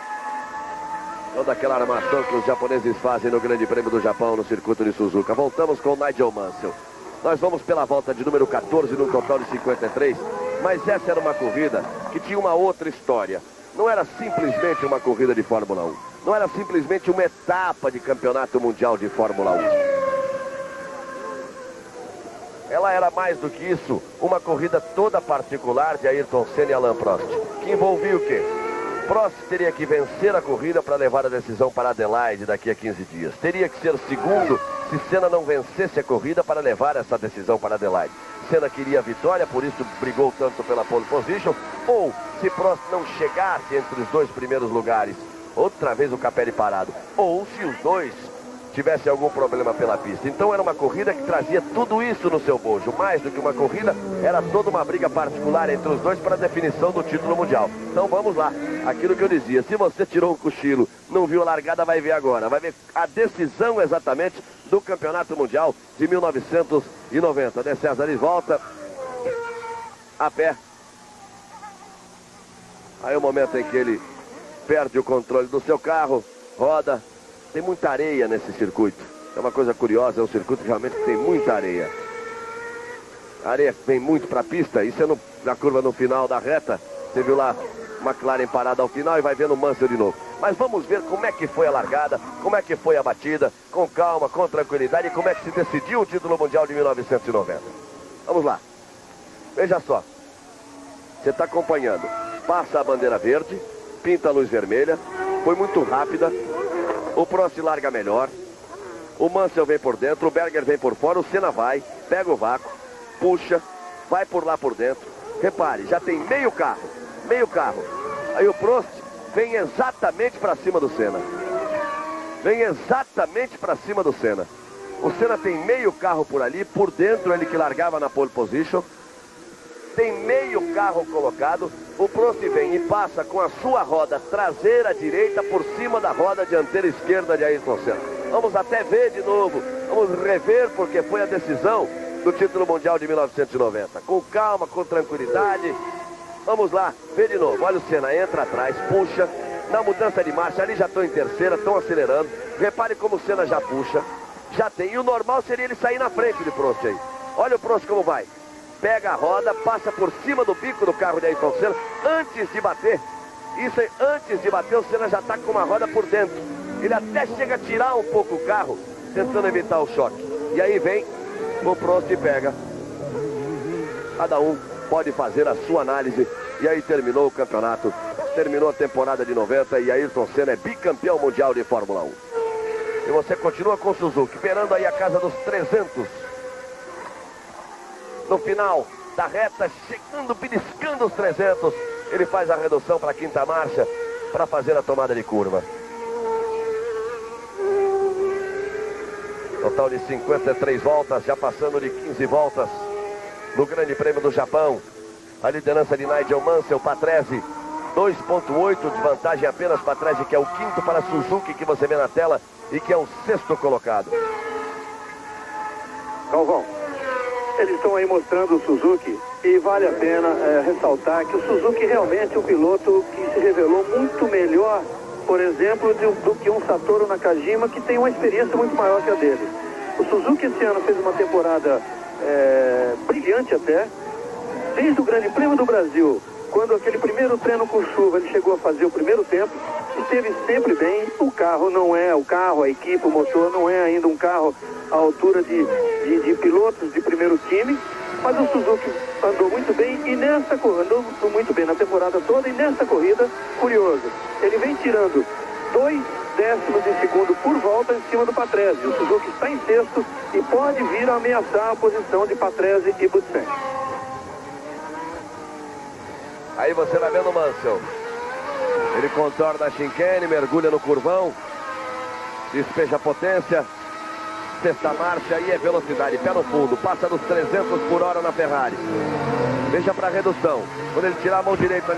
S1: toda aquela armação que os japoneses fazem no Grande Prêmio do Japão, no circuito de Suzuka. Voltamos com o Nigel Mansell. Nós vamos pela volta de número 14, num total de 53, mas essa era uma corrida que tinha uma outra história. Não era simplesmente uma corrida de Fórmula 1. Não era simplesmente uma etapa de campeonato mundial de Fórmula 1. Ela era mais do que isso, uma corrida toda particular de Ayrton Senna e Alain Prost, que envolvia o quê? Prost teria que vencer a corrida para levar a decisão para Adelaide daqui a 15 dias. Teria que ser segundo se Senna não vencesse a corrida para levar essa decisão para Adelaide. Senna queria a vitória, por isso brigou tanto pela pole position. Ou, se Prost não chegasse entre os 2 primeiros lugares, outra vez o Capelli parado. Ou, se os dois tivesse algum problema pela pista. Então era uma corrida que trazia tudo isso no seu bojo. Mais do que uma corrida, era toda uma briga particular entre os dois para a definição do título mundial. Então vamos lá, aquilo que eu dizia, se você tirou um cochilo, não viu a largada, vai ver agora. Vai ver a decisão exatamente do Campeonato Mundial de 1990. De César volta a pé. Aí o momento em que ele perde o controle do seu carro, roda. Tem muita areia nesse circuito. É uma coisa curiosa, é um circuito realmente que tem muita areia. A areia vem muito para a pista. Isso é na curva no final da reta. Você viu lá McLaren parada ao final e vai vendo o Mansell de novo. Mas vamos ver como é que foi a largada, como é que foi a batida, com calma, com tranquilidade, e como é que se decidiu o título mundial de 1990. Vamos lá. Veja só. Você está acompanhando. Passa a bandeira verde, pinta a luz vermelha, foi muito rápida. O Prost larga melhor. O Mansell vem por dentro, o Berger vem por fora, o Senna vai, pega o vácuo, puxa, vai por lá por dentro. Repare, já tem meio carro. Aí o Prost vem exatamente para cima do Senna. O Senna tem meio carro por ali, por dentro ele que largava na pole position. Tem meio carro colocado. O Prost vem e passa com a sua roda traseira direita por cima da roda dianteira esquerda de Ayrton Senna. Vamos até ver de novo. Vamos rever porque foi a decisão do título mundial de 1990. Com calma, com tranquilidade. Vamos lá, vê de novo. Olha o Senna, entra atrás, puxa. Na mudança de marcha, ali já estão em terceira, estão acelerando. Repare como o Senna já puxa. Já tem. E o normal seria ele sair na frente de Prost aí. Olha o Prost como vai. Pega a roda, passa por cima do bico do carro de Ayrton Senna. Antes de bater. Isso aí, antes de bater, o Senna já está com uma roda por dentro. Ele até chega a tirar um pouco o carro, tentando evitar o choque. E aí vem o Prost e pega. Cada um pode fazer a sua análise. E aí terminou o campeonato. Terminou a temporada de 90 e Ayrton Senna é bicampeão mundial de Fórmula 1. E você continua com o Suzuki, beirando aí a casa dos 300. No final da reta, chegando, beliscando os 300. Ele faz a redução para a quinta marcha, para fazer a tomada de curva. Total de 53 voltas, já passando de 15 voltas no Grande Prêmio do Japão. A liderança de Nigel Mansell, Patrese, 2,8 de vantagem apenas Patrese, que é o quinto para Suzuki, que você vê na tela, e que é o sexto colocado.
S3: Galvão, eles estão aí mostrando o Suzuki e vale a pena ressaltar que o Suzuki realmente é um piloto que se revelou muito melhor, por exemplo, do que um Satoru Nakajima, que tem uma experiência muito maior que a dele. O Suzuki esse ano fez uma temporada brilhante até, desde o Grande Prêmio do Brasil, quando aquele primeiro treino com chuva ele chegou a fazer o primeiro tempo, esteve sempre bem. O carro não é, a equipe, o motor não é ainda um carro à altura de pilotos de primeiro time, mas o Suzuki andou muito bem e andou muito bem na temporada toda, e nessa corrida, curioso, ele vem tirando 2 décimos de segundo por volta em cima do Patrese. O Suzuki está em sexto e pode vir a ameaçar a posição de Patrese e Butsen.
S1: Aí você vai vendo o Mansell. Ele contorna a chicane, mergulha no curvão, despeja a potência, sexta marcha, aí é velocidade, pé no fundo, passa dos 300 por hora na Ferrari. Veja para a redução. Quando ele tirar a mão direita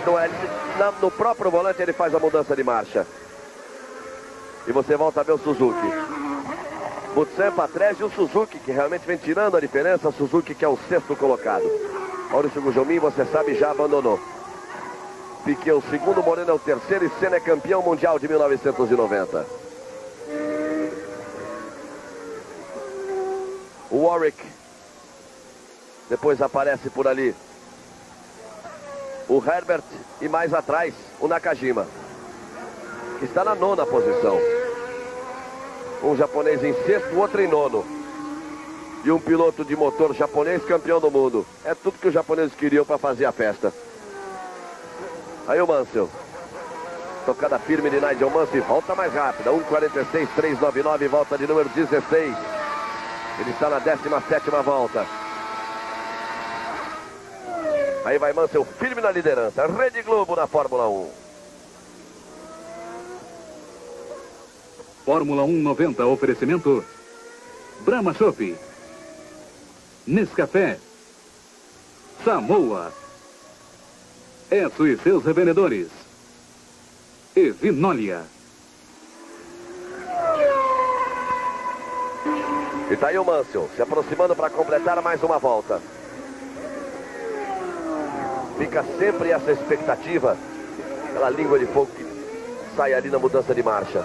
S1: no próprio volante, ele faz a mudança de marcha. E você volta a ver o Suzuki. Butsen, Patrese e o Suzuki, que realmente vem tirando a diferença. Suzuki, que é o sexto colocado. Maurício Gugelmin, você sabe, já abandonou. Piquet o segundo, Moreno é o terceiro e Senna é campeão mundial de 1990. O Warwick depois aparece por ali. O Herbert e mais atrás o Nakajima, que está na nona posição. Um japonês em sexto, o outro em nono. E um piloto de motor japonês campeão do mundo. É tudo que os japoneses queriam para fazer a festa. Aí o Mansell. Tocada firme de Nigel Mansell. Volta mais rápida. 1:46.399. Volta de número 16. Ele está na 17ª volta. Aí vai Mansell firme na liderança. Rede Globo na Fórmula 1.
S4: Fórmula 1 90, oferecimento Brahma Chopp, Nescafé, Samoa, Esso e seus revendedores, e Vinólia.
S1: E tá aí o Mansell se aproximando para completar mais uma volta. Fica sempre essa expectativa, aquela língua de fogo que sai ali na mudança de marcha.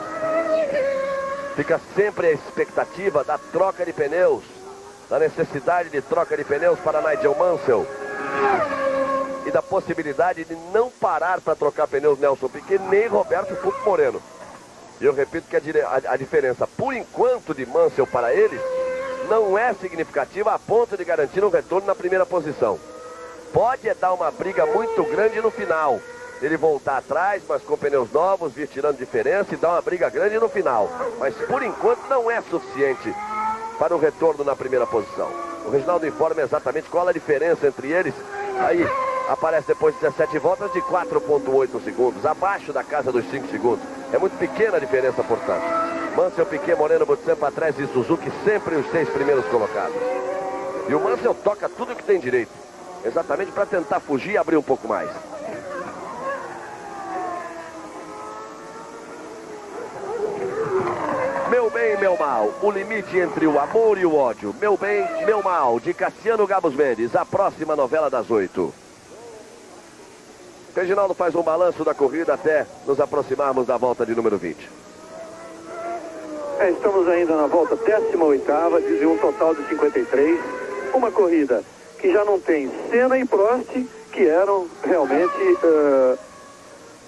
S1: Fica sempre a expectativa da troca de pneus, da necessidade de troca de pneus para Nigel Mansell. e da possibilidade de não parar para trocar pneus Nelson Piquet nem Roberto Fulco Moreno. E eu repito que a diferença, por enquanto, de Mansell para eles, não é significativa a ponto de garantir um retorno na primeira posição. Pode dar uma briga muito grande no final. Ele voltar atrás, mas com pneus novos, vir tirando diferença e dar uma briga grande no final. Mas por enquanto não é suficiente para o retorno na primeira posição. O Reginaldo informa exatamente qual a diferença entre eles. Aí aparece depois de 17 voltas de 4,8 segundos, abaixo da casa dos 5 segundos. É muito pequena a diferença, portanto. Mansell, Piquet, Moreno, Butsen, Patrese e Suzuki, sempre os 6 primeiros colocados. E o Mansell toca tudo que tem direito, exatamente para tentar fugir e abrir um pouco mais. Meu bem, meu mal, o limite entre o amor e o ódio. Meu bem, meu mal, de Cassiano Gabos Mendes, a próxima novela das 8. Reginaldo faz um balanço da corrida até nos aproximarmos da volta de número 20.
S3: Estamos ainda na volta 18ª, de um total de 53. Uma corrida que já não tem Senna e Prost, que eram realmente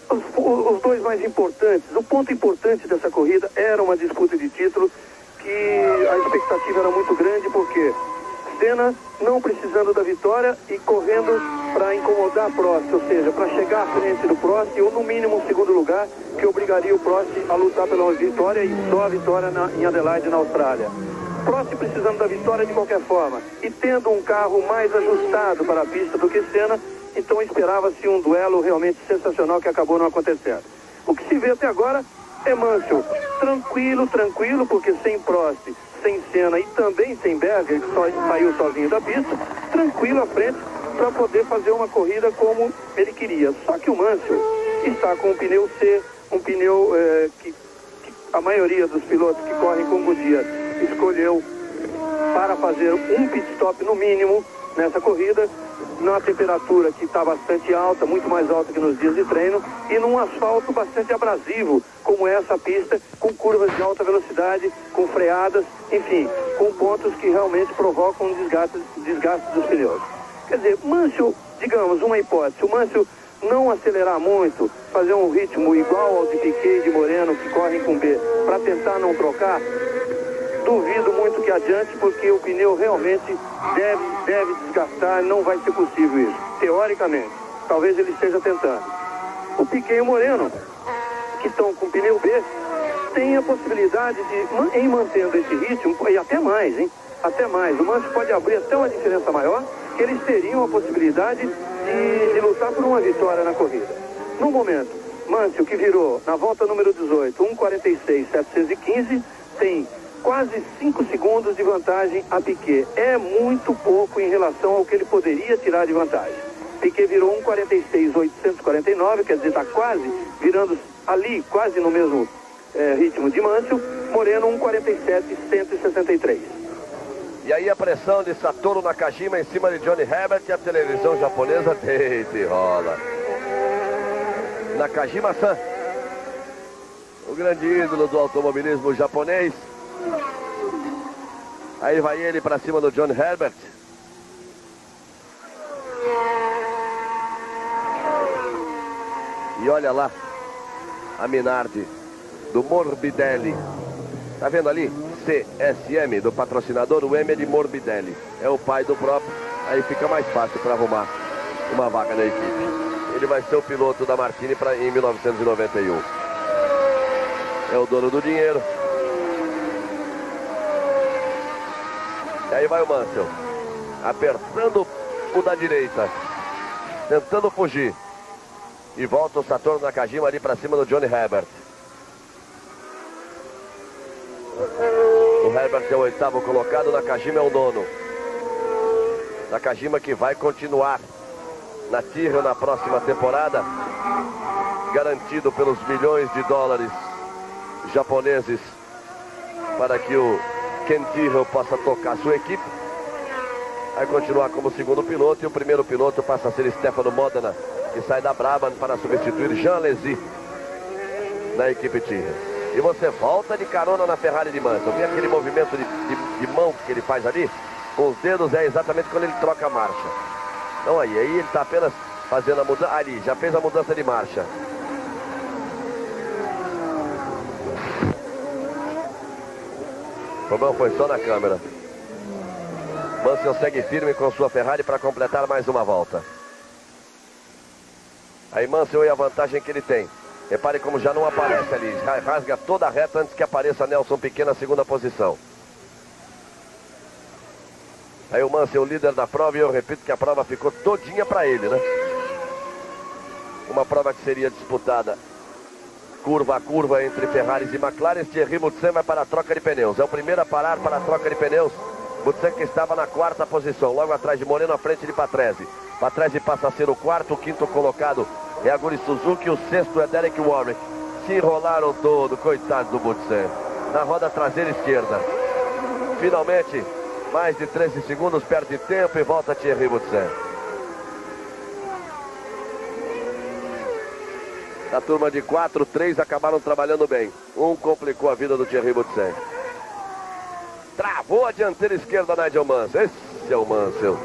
S3: os dois mais importantes. O ponto importante dessa corrida era uma disputa de título, que a expectativa era muito grande, porque Senna não precisando da vitória e correndo para incomodar Prost, ou seja, para chegar à frente do Prost, ou no mínimo um segundo lugar, que obrigaria o Prost a lutar pela vitória, e só a vitória em Adelaide, na Austrália. Prost precisando da vitória de qualquer forma, e tendo um carro mais ajustado para a pista do que Senna, então esperava-se um duelo realmente sensacional, que acabou não acontecendo. O que se vê até agora é Mansell tranquilo, porque sem Prost, sem Senna e também sem Berger, que só saiu sozinho da pista, tranquilo à frente para poder fazer uma corrida como ele queria. Só que o Mansell está com um pneu C, um pneu que a maioria dos pilotos que correm com Goodyear escolheu para fazer um pit stop no mínimo nessa corrida, numa temperatura que está bastante alta, muito mais alta que nos dias de treino, e num asfalto bastante abrasivo, como essa pista, com curvas de alta velocidade, com freadas, enfim, com pontos que realmente provocam um desgaste dos pneus. Quer dizer, Mansell, digamos, uma hipótese, o Mansell não acelerar muito, fazer um ritmo igual ao de Piquet e de Moreno, que correm com B, para tentar não trocar, duvido muito que adiante, porque o pneu realmente deve desgastar, não vai ser possível isso, teoricamente. Talvez ele esteja tentando. O Piquet e o Moreno, que estão com pneu B, tem a possibilidade de, em mantendo esse ritmo, e até mais, hein? Até mais. O Mansell pode abrir até uma diferença maior, que eles teriam a possibilidade de lutar por uma vitória na corrida. No momento, Mansell, que virou na volta número 18, 1:46.715, tem quase 5 segundos de vantagem a Piquet. É muito pouco em relação ao que ele poderia tirar de vantagem. Piquet virou 1:46.849, quer dizer, está quase virando ali, quase no mesmo ritmo de Mansell. Moreno 1:47.163.
S1: E aí a pressão de Satoru Nakajima em cima de Johnny Herbert, e a televisão japonesa deita e rola. Nakajima-san, o grande ídolo do automobilismo japonês. Aí vai ele para cima do Johnny Herbert. E olha lá a Minardi do Morbidelli. Tá vendo ali? CSM do patrocinador, o M é de Morbidelli. É o pai do próprio. Aí fica mais fácil para arrumar uma vaga na equipe. Ele vai ser o piloto da Martini em 1991. É o dono do dinheiro. E aí vai o Mansell, apertando o da direita, tentando fugir. E volta o Satoru Nakajima ali para cima do Johnny Herbert. O Herbert é o 8º colocado, o Nakajima é o 9º. Nakajima que vai continuar na Tyrrell na próxima temporada, garantido pelos milhões de dólares japoneses para que o Ken Tyrrell possa tocar sua equipe. Vai continuar como segundo piloto, e o primeiro piloto passa a ser Stefano Modena, que sai da Brabham para substituir Jean Alesi na equipe Tyrrell. E você volta de carona na Ferrari de Mansell. Vê aquele movimento de mão que ele faz ali? Com os dedos é exatamente quando ele troca a marcha. Então aí ele está apenas fazendo a mudança. Ali, já fez a mudança de marcha. O problema foi só na câmera. Mansell segue firme com sua Ferrari para completar mais uma volta. Aí Mansell e a vantagem que ele tem. Repare como já não aparece ali. Rasga toda a reta antes que apareça Nelson Piquet na segunda posição. Aí o Mansell, líder da prova, e eu repito que a prova ficou todinha para ele, né? Uma prova que seria disputada curva a curva entre Ferraris e McLaren. Thierry Boutsen vai para a troca de pneus. É o primeiro a parar para a troca de pneus. Boutsen que estava na quarta posição, logo atrás de Moreno, à frente de Patrese. Patrese passa a ser o quarto, o quinto colocado é Aguri Suzuki, o sexto é Derek Warwick. Se enrolaram todo, coitado do Boutsen. Na roda traseira esquerda. Finalmente, mais de 13 segundos, perde tempo e volta Thierry Boutsen. A turma de 4, 3 acabaram trabalhando bem. Um complicou a vida do Thierry Boutsen. Travou a dianteira esquerda, Nigel Mansell. Esse é o Mansell.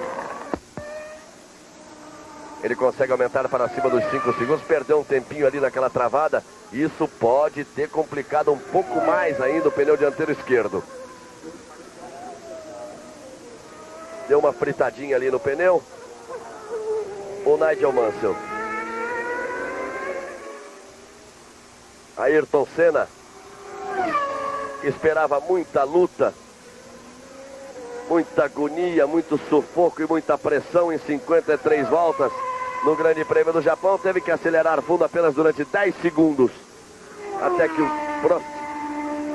S1: Ele consegue aumentar para cima dos 5 segundos. Perdeu um tempinho ali naquela travada. Isso pode ter complicado um pouco mais ainda o pneu dianteiro esquerdo. Deu uma fritadinha ali no pneu. O Nigel Mansell. Ayrton Senna esperava muita luta, muita agonia, muito sufoco e muita pressão em 53 voltas no Grande Prêmio do Japão. Teve que acelerar fundo apenas durante 10 segundos até que o Prost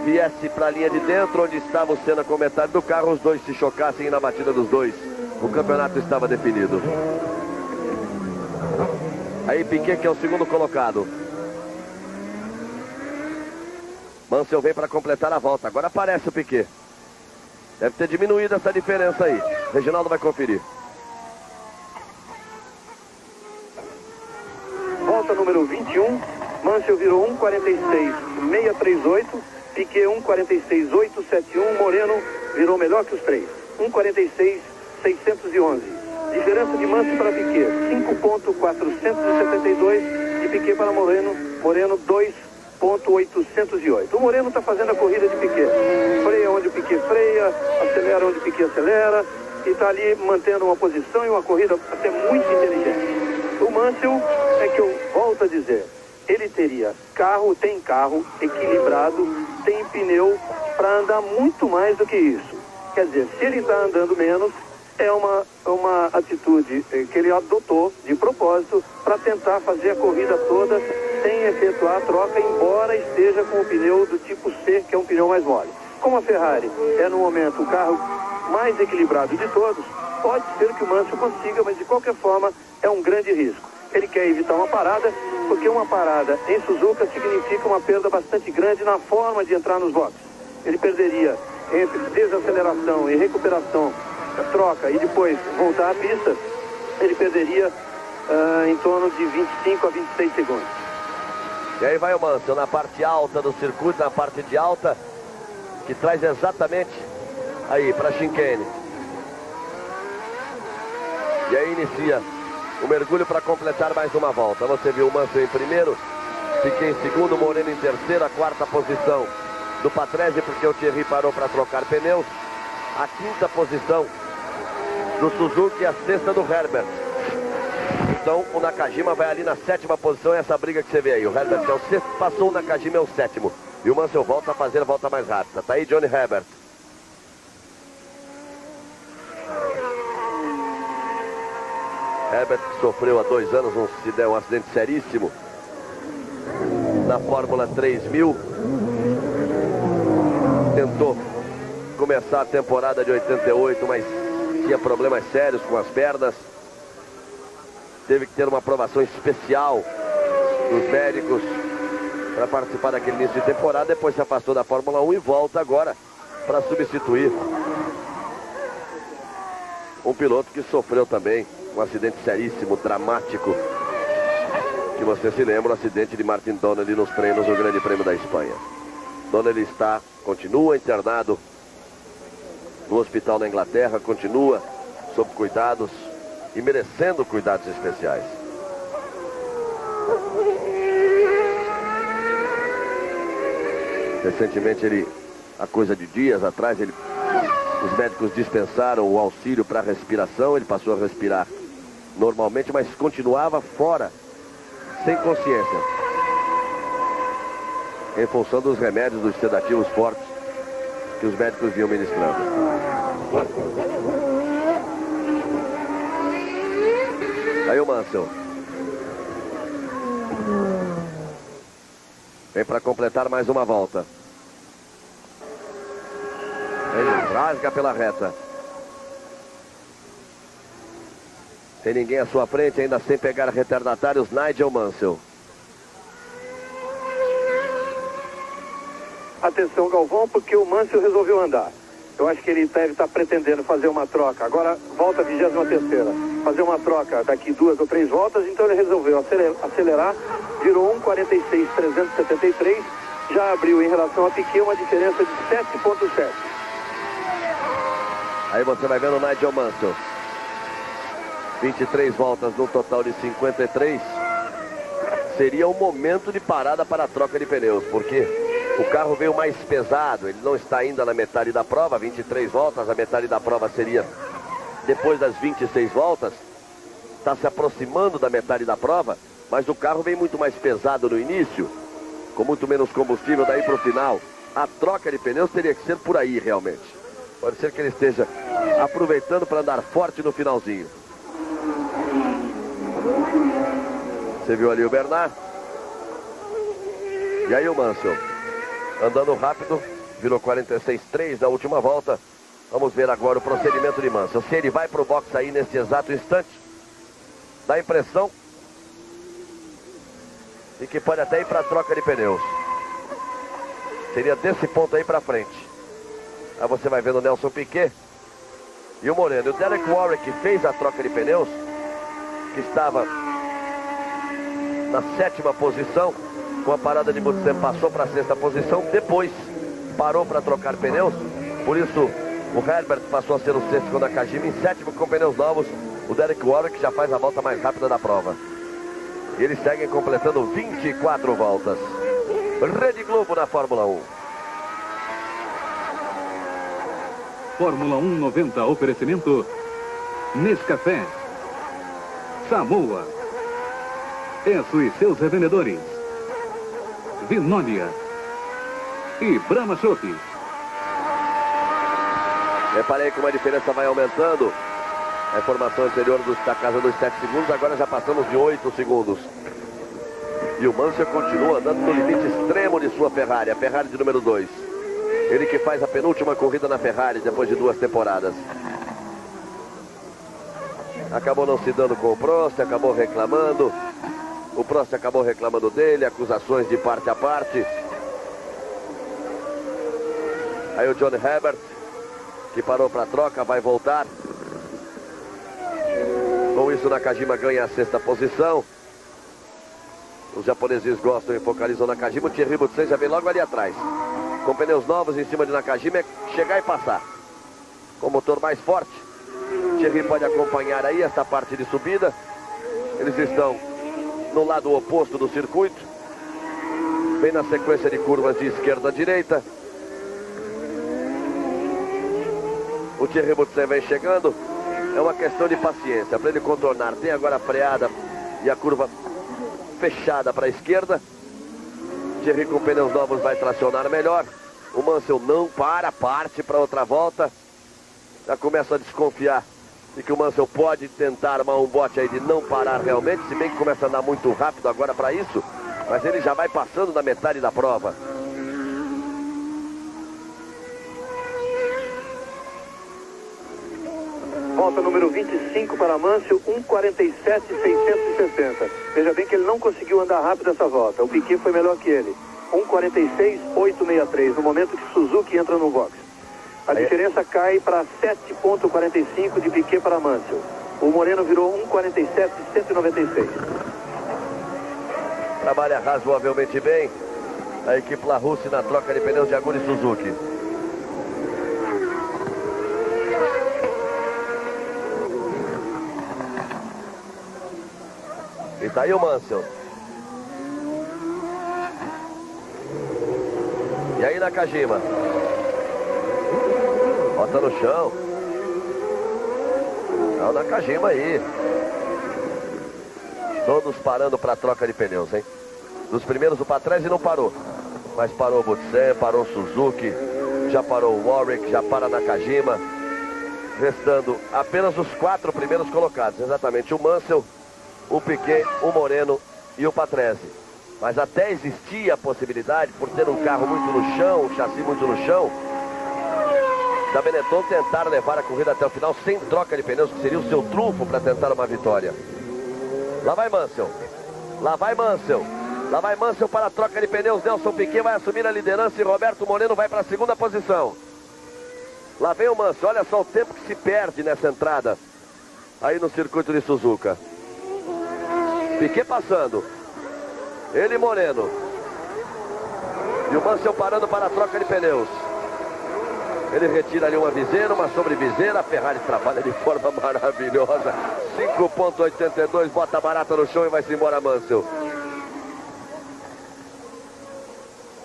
S1: viesse para a linha de dentro, onde estava o Senna com metade do carro. Os dois se chocassem e na batida dos dois o campeonato estava definido. Aí Piquet, que é o segundo colocado. Mansell vem para completar a volta. Agora aparece o Piquet. Deve ter diminuído essa diferença aí. Reginaldo vai conferir.
S3: Volta número 21. Mansell virou 1:46.638. Piquet 1:46.871. Moreno virou melhor que os três. 1:46.611. Diferença de Mansell para Piquet 5.472. De Piquet para Moreno. Moreno 2.808. O Moreno está fazendo a corrida de Piquet. Freia onde o Piquet freia, acelera onde o Piquet acelera, e está ali mantendo uma posição e uma corrida até muito inteligente. O Mansell é que eu volto a dizer, ele teria carro, tem carro equilibrado, tem pneu para andar muito mais do que isso. Quer dizer, se ele está andando menos, é uma atitude que ele adotou de propósito para tentar fazer a corrida toda sem efetuar a troca, embora esteja com o pneu do tipo C, que é um pneu mais mole. Como a Ferrari é no momento o carro mais equilibrado de todos, pode ser que o Mansell consiga, mas de qualquer forma é um grande risco. Ele quer evitar uma parada, porque uma parada em Suzuka significa uma perda bastante grande na forma de entrar nos boxes. Ele perderia entre desaceleração e recuperação, troca e depois voltar à pista, ele perderia em torno de 25 a 26 segundos.
S1: E aí vai o Mansell na parte alta do circuito, na parte de alta, que traz exatamente aí para chicane. E aí inicia o mergulho para completar mais uma volta. Você viu o Mansell em primeiro, Piquet em segundo, Moreno em terceiro, a quarta posição do Patrese, porque o Thierry parou para trocar pneus, a quinta posição do Suzuki e a sexta do Herbert. Então o Nakajima vai ali na sétima posição, essa briga que você vê aí. O Herbert é o sexto, passou o Nakajima, é o sétimo. E o Mansell volta a fazer a volta mais rápida. Tá aí Johnny Herbert. Herbert que sofreu há 2 anos um acidente seríssimo na Fórmula 3000. Tentou começar a temporada de 88, mas tinha problemas sérios com as pernas. Teve que ter uma aprovação especial dos médicos para participar daquele início de temporada. Depois se afastou da Fórmula 1 e volta agora para substituir um piloto que sofreu também um acidente seríssimo, dramático, que você se lembra, o acidente de Martin Donnelly nos treinos do Grande Prêmio da Espanha. Donnelly continua internado no hospital na Inglaterra, continua sob cuidados e merecendo cuidados especiais. Recentemente há coisa de dias atrás, os médicos dispensaram o auxílio para respiração, ele passou a respirar normalmente, mas continuava fora, sem consciência, em função dos remédios, dos sedativos fortes que os médicos vinham ministrando. Aí o Mansell vem para completar mais uma volta. Ele rasga pela reta. Tem ninguém à sua frente, ainda sem pegar retardatários, Nigel Mansell.
S3: Atenção, Galvão, porque o Mansell resolveu andar. Eu acho que ele deve estar pretendendo fazer uma troca. Agora volta a 23ª. Fazer uma troca daqui 2 ou 3 voltas, então ele resolveu acelerar. Virou 1:46.373. Já abriu em relação a Piquet uma diferença de 7,7.
S1: Aí você vai vendo o Nigel Mansell. 23 voltas no total de 53. Seria um momento de parada para a troca de pneus, porque o carro veio mais pesado, ele não está ainda na metade da prova, 23 voltas, a metade da prova seria depois das 26 voltas, está se aproximando da metade da prova, mas o carro vem muito mais pesado no início, com muito menos combustível daí para o final. A troca de pneus teria que ser por aí realmente. Pode ser que ele esteja aproveitando para andar forte no finalzinho. Você viu ali o Bernard? E aí o Mansell andando rápido, virou 46.3 na última volta. Vamos ver agora o procedimento de Mansell. Se ele vai para o box aí nesse exato instante, dá a impressão de que pode até ir para a troca de pneus. Seria desse ponto aí para frente. Aí você vai vendo o Nelson Piquet e o Moreno. O Derek Warwick fez a troca de pneus, que estava na 7ª posição. Com a parada de muito tempo, passou para a 6ª posição, depois parou para trocar pneus, por isso o Herbert passou a ser o 6º com a Nakajima, em 7º com pneus novos, o Derek Warwick já faz a volta mais rápida da prova. E eles seguem completando 24 voltas. Rede Globo na Fórmula 1.
S4: Fórmula 1 90, oferecimento Nescafé, Samoa, Esso e seus revendedores, Vinólia e Brahma Chopp.
S1: Reparei como a diferença vai aumentando. A informação anterior da casa dos 7 segundos, agora já passamos de 8 segundos. E o Mansell continua andando no limite extremo de sua Ferrari, a Ferrari de número 2. Ele que faz a penúltima corrida na Ferrari depois de 2 temporadas. Acabou não se dando com o Prost, acabou reclamando. O Prost acabou reclamando dele, acusações de parte a parte. Aí o Johnny Herbert, que parou para a troca, vai voltar. Com isso, Nakajima ganha a 6ª posição. Os japoneses gostam e focalizam Nakajima. O Thierry Boutsen já vem logo ali atrás. Com pneus novos em cima de Nakajima, é chegar e passar. Com motor mais forte, Thierry pode acompanhar aí esta parte de subida. Eles estão no lado oposto do circuito, bem na sequência de curvas de esquerda a direita. O Thierry Boutsen vem chegando. É uma questão de paciência para ele contornar. Tem agora a freada e a curva fechada para a esquerda. Thierry com pneus novos vai tracionar melhor. O Mansell não para, parte para outra volta. Já começa a desconfiar de que o Mansell pode tentar armar um bote aí de não parar realmente, se bem que começa a andar muito rápido agora para isso, mas ele já vai passando da metade da prova.
S3: Volta número 25 para Mansell, 1:47.660. Veja bem que ele não conseguiu andar rápido essa volta. O Piquet foi melhor que ele. 1:46.863, no momento que Suzuki entra no box. A diferença cai para 7,45 de Piquet para Mansell. O Moreno virou 1:47.196.
S1: Trabalha razoavelmente bem a equipe La Russe na troca de pneus de Aguri Suzuki. E tá aí o Mansell. E E aí Nakajima. Bota no chão. É o Nakajima aí. Todos parando para troca de pneus, hein? Dos primeiros o Patrese não parou. Mas parou o Butsen, parou o Suzuki. Já parou o Warwick, já para Nakajima. Restando apenas os 4 primeiros colocados. Exatamente o Mansell, o Piquet, o Moreno e o Patrese. Mas até existia a possibilidade, por ter um carro muito no chão, um chassi muito no chão, da Benetton tentar levar a corrida até o final sem troca de pneus, que seria o seu trunfo para tentar uma vitória. Lá vai Mansell. Lá vai Mansell. Lá vai Mansell para a troca de pneus. Nelson Piquet vai assumir a liderança e Roberto Moreno vai para a segunda posição. Lá vem o Mansell. Olha só o tempo que se perde nessa entrada aí no circuito de Suzuka. Piquet passando. Ele e Moreno. E o Mansell parando para a troca de pneus. Ele retira ali uma viseira, uma sobreviseira. A Ferrari trabalha de forma maravilhosa. 5,82, bota barata no chão e vai-se embora Mansell.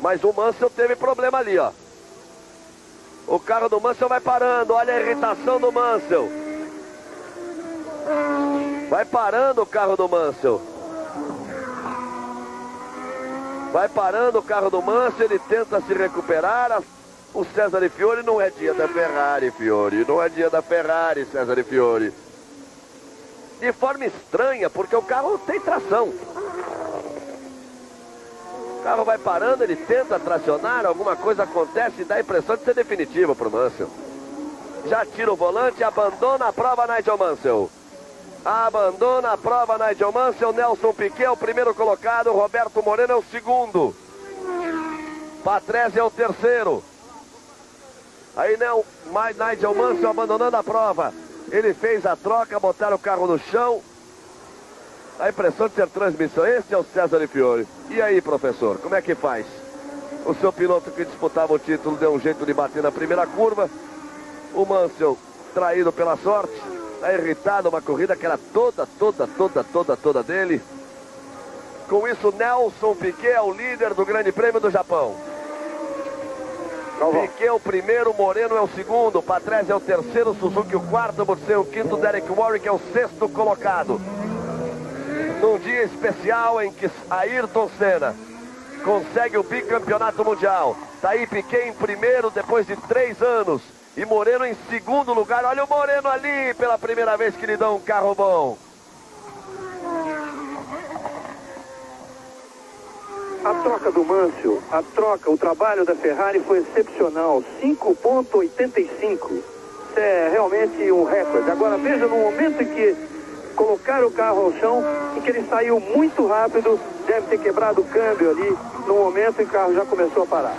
S1: Mas o Mansell teve problema ali, ó. O carro do Mansell vai parando. Olha a irritação do Mansell. Vai parando o carro do Mansell. Vai parando o carro do Mansell. Ele tenta se recuperar. O César Fiori não é dia da Ferrari, Fiori. Não é dia da Ferrari, César Fiori. De forma estranha, porque o carro tem tração. O carro vai parando, ele tenta tracionar, alguma coisa acontece e dá a impressão de ser definitivo para o Mansell. Já tira o volante, abandona a prova Nigel Mansell. Abandona a prova Nigel Mansell. Nelson Piquet é o primeiro colocado, Roberto Moreno é o segundo. Patrese é o terceiro. Aí Nigel Mansell abandonando a prova. Ele fez a troca, botaram o carro no chão. A impressão de ser transmissão. Esse é o César Fiori. E aí, professor, como é que faz? O seu piloto que disputava o título deu um jeito de bater na primeira curva. O Mansell, traído pela sorte, está irritado. Uma corrida que era toda dele. Com isso, Nelson Piquet é o líder do Grande Prêmio do Japão. Piquet é o primeiro, Moreno é o segundo, Patrese é o terceiro, Suzuki o quarto, Butsen o quinto, Derek Warwick é o sexto colocado. Num dia especial em que Ayrton Senna consegue o bicampeonato mundial. Tá aí Piquet em primeiro depois de 3 anos. E Moreno em segundo lugar. Olha o Moreno ali pela primeira vez que lhe dão um carro bom.
S3: A troca do Mansell, o trabalho da Ferrari foi excepcional, 5,85. Isso é realmente um recorde. Agora veja no momento em que colocaram o carro ao chão, em que ele saiu muito rápido, deve ter quebrado o câmbio ali, no momento em que o carro já começou a parar.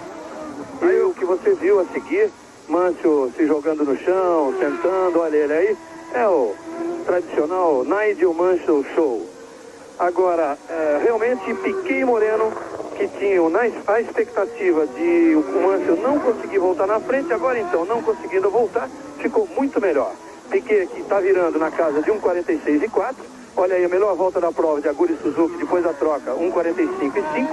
S3: Aí o que você viu a seguir, Mansell se jogando no chão, sentando, olha ele aí, é o tradicional Nigel Mansell Show. Agora, realmente Piquet e Moreno, que tinham a expectativa de o Mansell não conseguir voltar na frente, agora então, não conseguindo voltar, ficou muito melhor. Piquet aqui está virando na casa de 1,46,4. Olha aí a melhor volta da prova de Aguri Suzuki depois da troca, 1,45,5.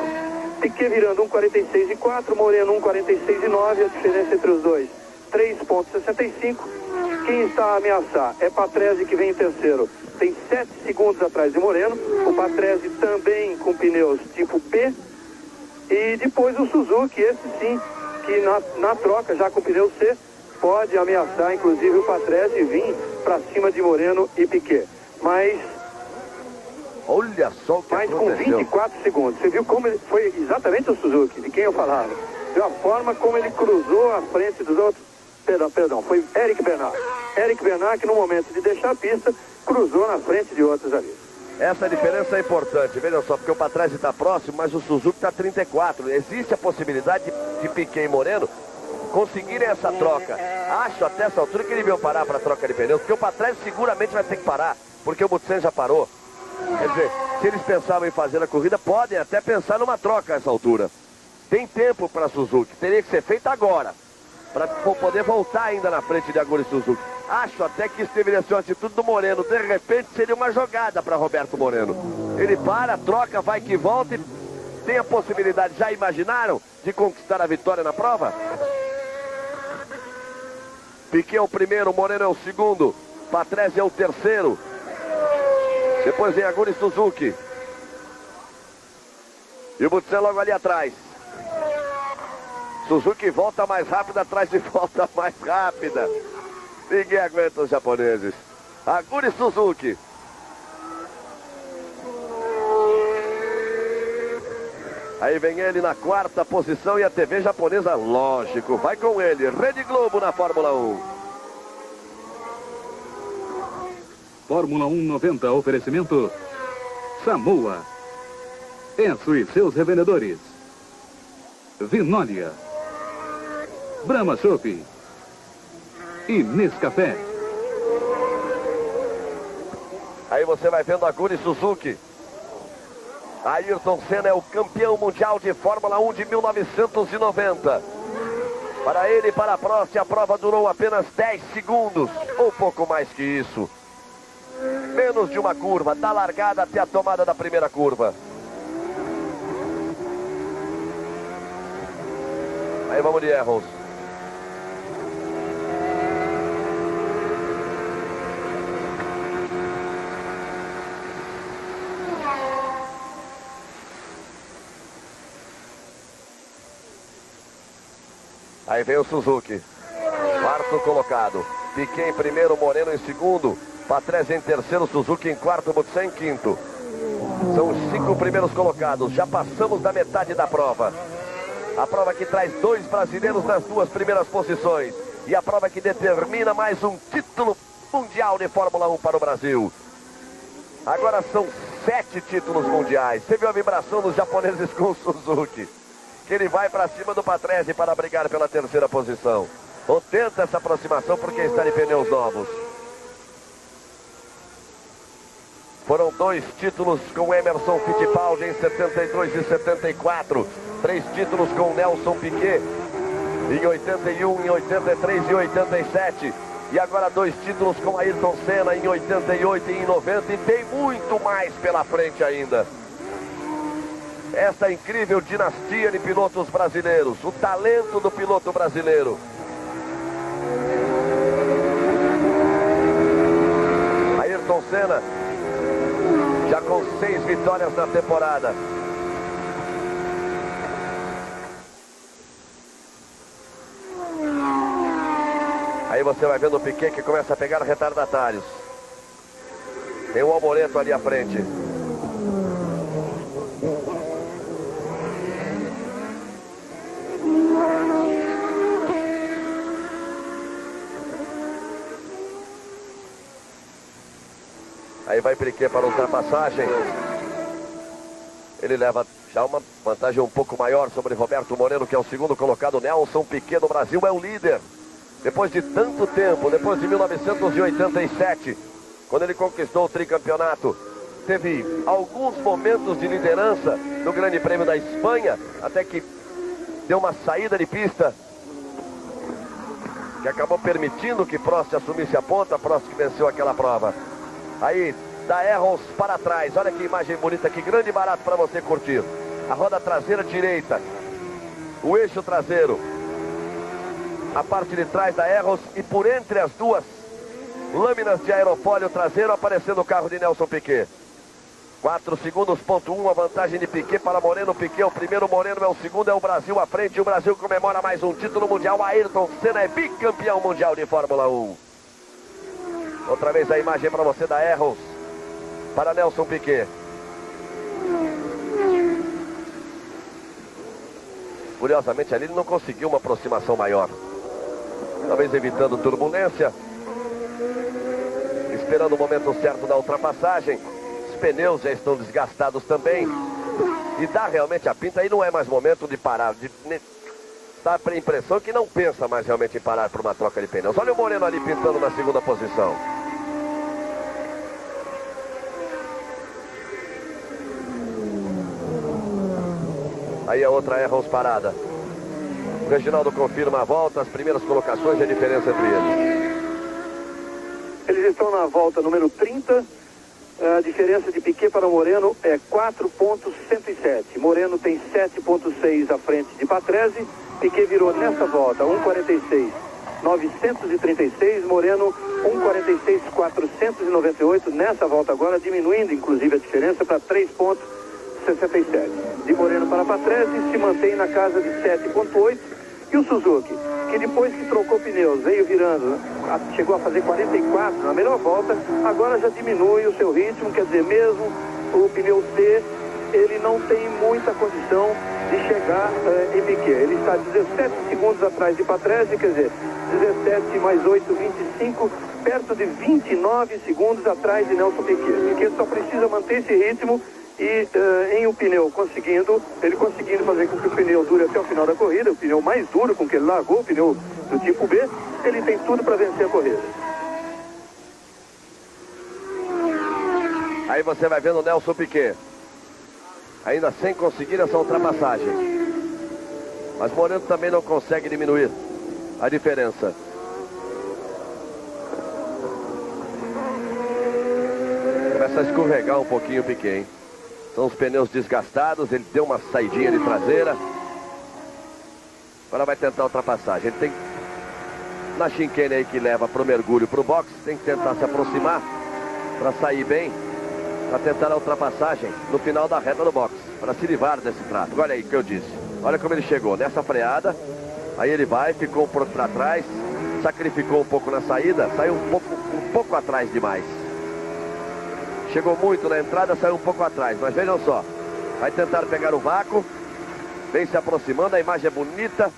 S3: Piquet virando 1,46,4, Moreno 1,46,9. A diferença entre os dois, 3,65. Quem está a ameaçar é Patrese, que vem em terceiro. Tem 7 segundos atrás de Moreno. O Patrese também com pneus tipo P. E depois o Suzuki, esse sim, que na troca, já com pneu C, pode ameaçar, inclusive, o Patrese e vir para cima de Moreno e Piquet. Mas
S1: olha só o que
S3: com
S1: aconteceu.
S3: 24 segundos. Você viu como ele foi exatamente o Suzuki, de quem eu falava. Viu a forma como ele cruzou a frente dos outros. Perdão, foi Eric Bernard. Eric Bernard, que no momento de deixar a pista, cruzou na frente de outros ali.
S1: Essa diferença é importante, vejam só, porque o Patrese está próximo, mas o Suzuki está 34. Existe a possibilidade de Piquet e Moreno conseguirem essa troca. Acho até essa altura que eles deviam parar para a troca de pneus, porque o Patrese seguramente vai ter que parar, porque o Butsen já parou. Quer dizer, se eles pensavam em fazer a corrida, podem até pensar numa troca a essa altura. Tem tempo para a Suzuki, teria que ser feita agora, para poder voltar ainda na frente de Aguri Suzuki. Acho até que isso deveria ser uma atitude do Moreno. De repente seria uma jogada para Roberto Moreno. Ele para, troca, vai que volta tem a possibilidade, já imaginaram, de conquistar a vitória na prova? Piquet é o primeiro, Moreno é o segundo, Patrese é o terceiro. Depois vem Aguri Suzuki. E o Butsen logo ali atrás. Suzuki volta mais rápida, atrás de volta mais rápida. Ninguém aguenta os japoneses. Aguri Suzuki. Aí vem ele na quarta posição e a TV japonesa, lógico, vai com ele. Rede Globo na Fórmula 1.
S4: Fórmula 1 90, oferecimento Samoa. Enzo e seus revendedores. Vinólia. Brahma Chopp. E Nescafé.
S1: Aí você vai vendo Aguri Suzuki. Ayrton Senna é o campeão mundial de Fórmula 1 de 1990. Para ele e para a Prost, a prova durou apenas 10 segundos, ou pouco mais que isso. Menos de uma curva, da largada até a tomada da primeira curva. Aí vamos de Erros. Aí vem o Suzuki, quarto colocado. Piquet em primeiro, Moreno em segundo. Patrese em terceiro, Suzuki em quarto, Butsen em quinto. São os 5 primeiros colocados. Já passamos da metade da prova. A prova que traz 2 brasileiros nas 2 primeiras posições. E a prova que determina mais um título mundial de Fórmula 1 para o Brasil. Agora são 7 títulos mundiais. Você viu a vibração dos japoneses com o Suzuki? Que ele vai para cima do Patrese para brigar pela terceira posição. Ou tenta essa aproximação porque está de pneus novos. Foram 2 títulos com Emerson Fittipaldi em 72 e 74. 3 títulos com Nelson Piquet em 81, em 83 e 87. E agora 2 títulos com Ayrton Senna em 88 e em 90. E tem muito mais pela frente ainda. Essa incrível dinastia de pilotos brasileiros. O talento do piloto brasileiro. Ayrton Senna já com 6 vitórias na temporada. Aí você vai vendo o Piquet que começa a pegar retardatários. Tem o Alboreto ali à frente. Aí vai Piquet para a ultrapassagem. Ele leva já uma vantagem um pouco maior sobre Roberto Moreno, que é o segundo colocado. Nelson Piquet do Brasil é o líder. Depois de tanto tempo, depois de 1987, quando ele conquistou o tricampeonato, teve alguns momentos de liderança no Grande Prêmio da Espanha, até que deu uma saída de pista, que acabou permitindo que Prost assumisse a ponta. Prost que venceu aquela prova. Aí, da Erros para trás. Olha que imagem bonita, que grande barato para você curtir. A roda traseira direita. O eixo traseiro. A parte de trás da Erros. E por entre as 2 lâminas de aerofólio traseiro aparecendo o carro de Nelson Piquet. 4 segundos, ponto 1, a vantagem de Piquet para Moreno. Piquet é o primeiro, Moreno é o segundo, é o Brasil à frente. O Brasil comemora mais um título mundial. Ayrton Senna é bicampeão mundial de Fórmula 1. Outra vez a imagem para você da Erros para Nelson Piquet. Curiosamente ali ele não conseguiu uma aproximação maior. Talvez evitando turbulência. Esperando o momento certo da ultrapassagem. Os pneus já estão desgastados também. E dá realmente a pinta. Aí não é mais momento de parar. Dá a impressão que não pensa mais realmente em parar para uma troca de pneus. Olha o Moreno ali pintando na segunda posição. Aí a outra Erros parada. O Reginaldo confirma a volta, as primeiras colocações e a diferença entre eles.
S3: Eles estão na volta número 30 A diferença de Piquet para Moreno é 4,107. Moreno tem 7,6 à frente de Patrese. Piquet virou nessa volta 1,46,936. Moreno 1,46,498. Nessa volta agora, diminuindo inclusive a diferença para 3,67. De Moreno para Patrese se mantém na casa de 7,8. E o Suzuki, que depois que trocou pneus, veio virando, chegou a fazer 44 na melhor volta, agora já diminui o seu ritmo, quer dizer, mesmo o pneu C, ele não tem muita condição de chegar em Piquet. Ele está 17 segundos atrás de Patrese, quer dizer, 17 mais 8, 25, perto de 29 segundos atrás de Nelson Piquet. Piquet só precisa manter esse ritmo e em um pneu ele conseguindo fazer com que o pneu dure até o final da corrida, o pneu mais duro com que ele largou, o pneu do tipo B, ele tem tudo para vencer a corrida.
S1: Aí você vai vendo o Nelson Piquet, ainda sem conseguir essa ultrapassagem. Mas Moreno também não consegue diminuir a diferença. Começa a escorregar um pouquinho o Piquet, hein? São os pneus desgastados, ele deu uma saidinha de traseira. Agora vai tentar a ultrapassagem. Ele tem, na chicane aí que leva para o mergulho, para o box, tem que tentar se aproximar para sair bem, para tentar a ultrapassagem no final da reta do box, para se livrar desse trato. Olha aí o que eu disse. Olha como ele chegou nessa freada. Aí ele vai, ficou um pouco para trás, sacrificou um pouco na saída, saiu um pouco atrás demais. Chegou muito na entrada, saiu um pouco atrás, mas vejam só, vai tentar pegar o vácuo, vem se aproximando, a imagem é bonita,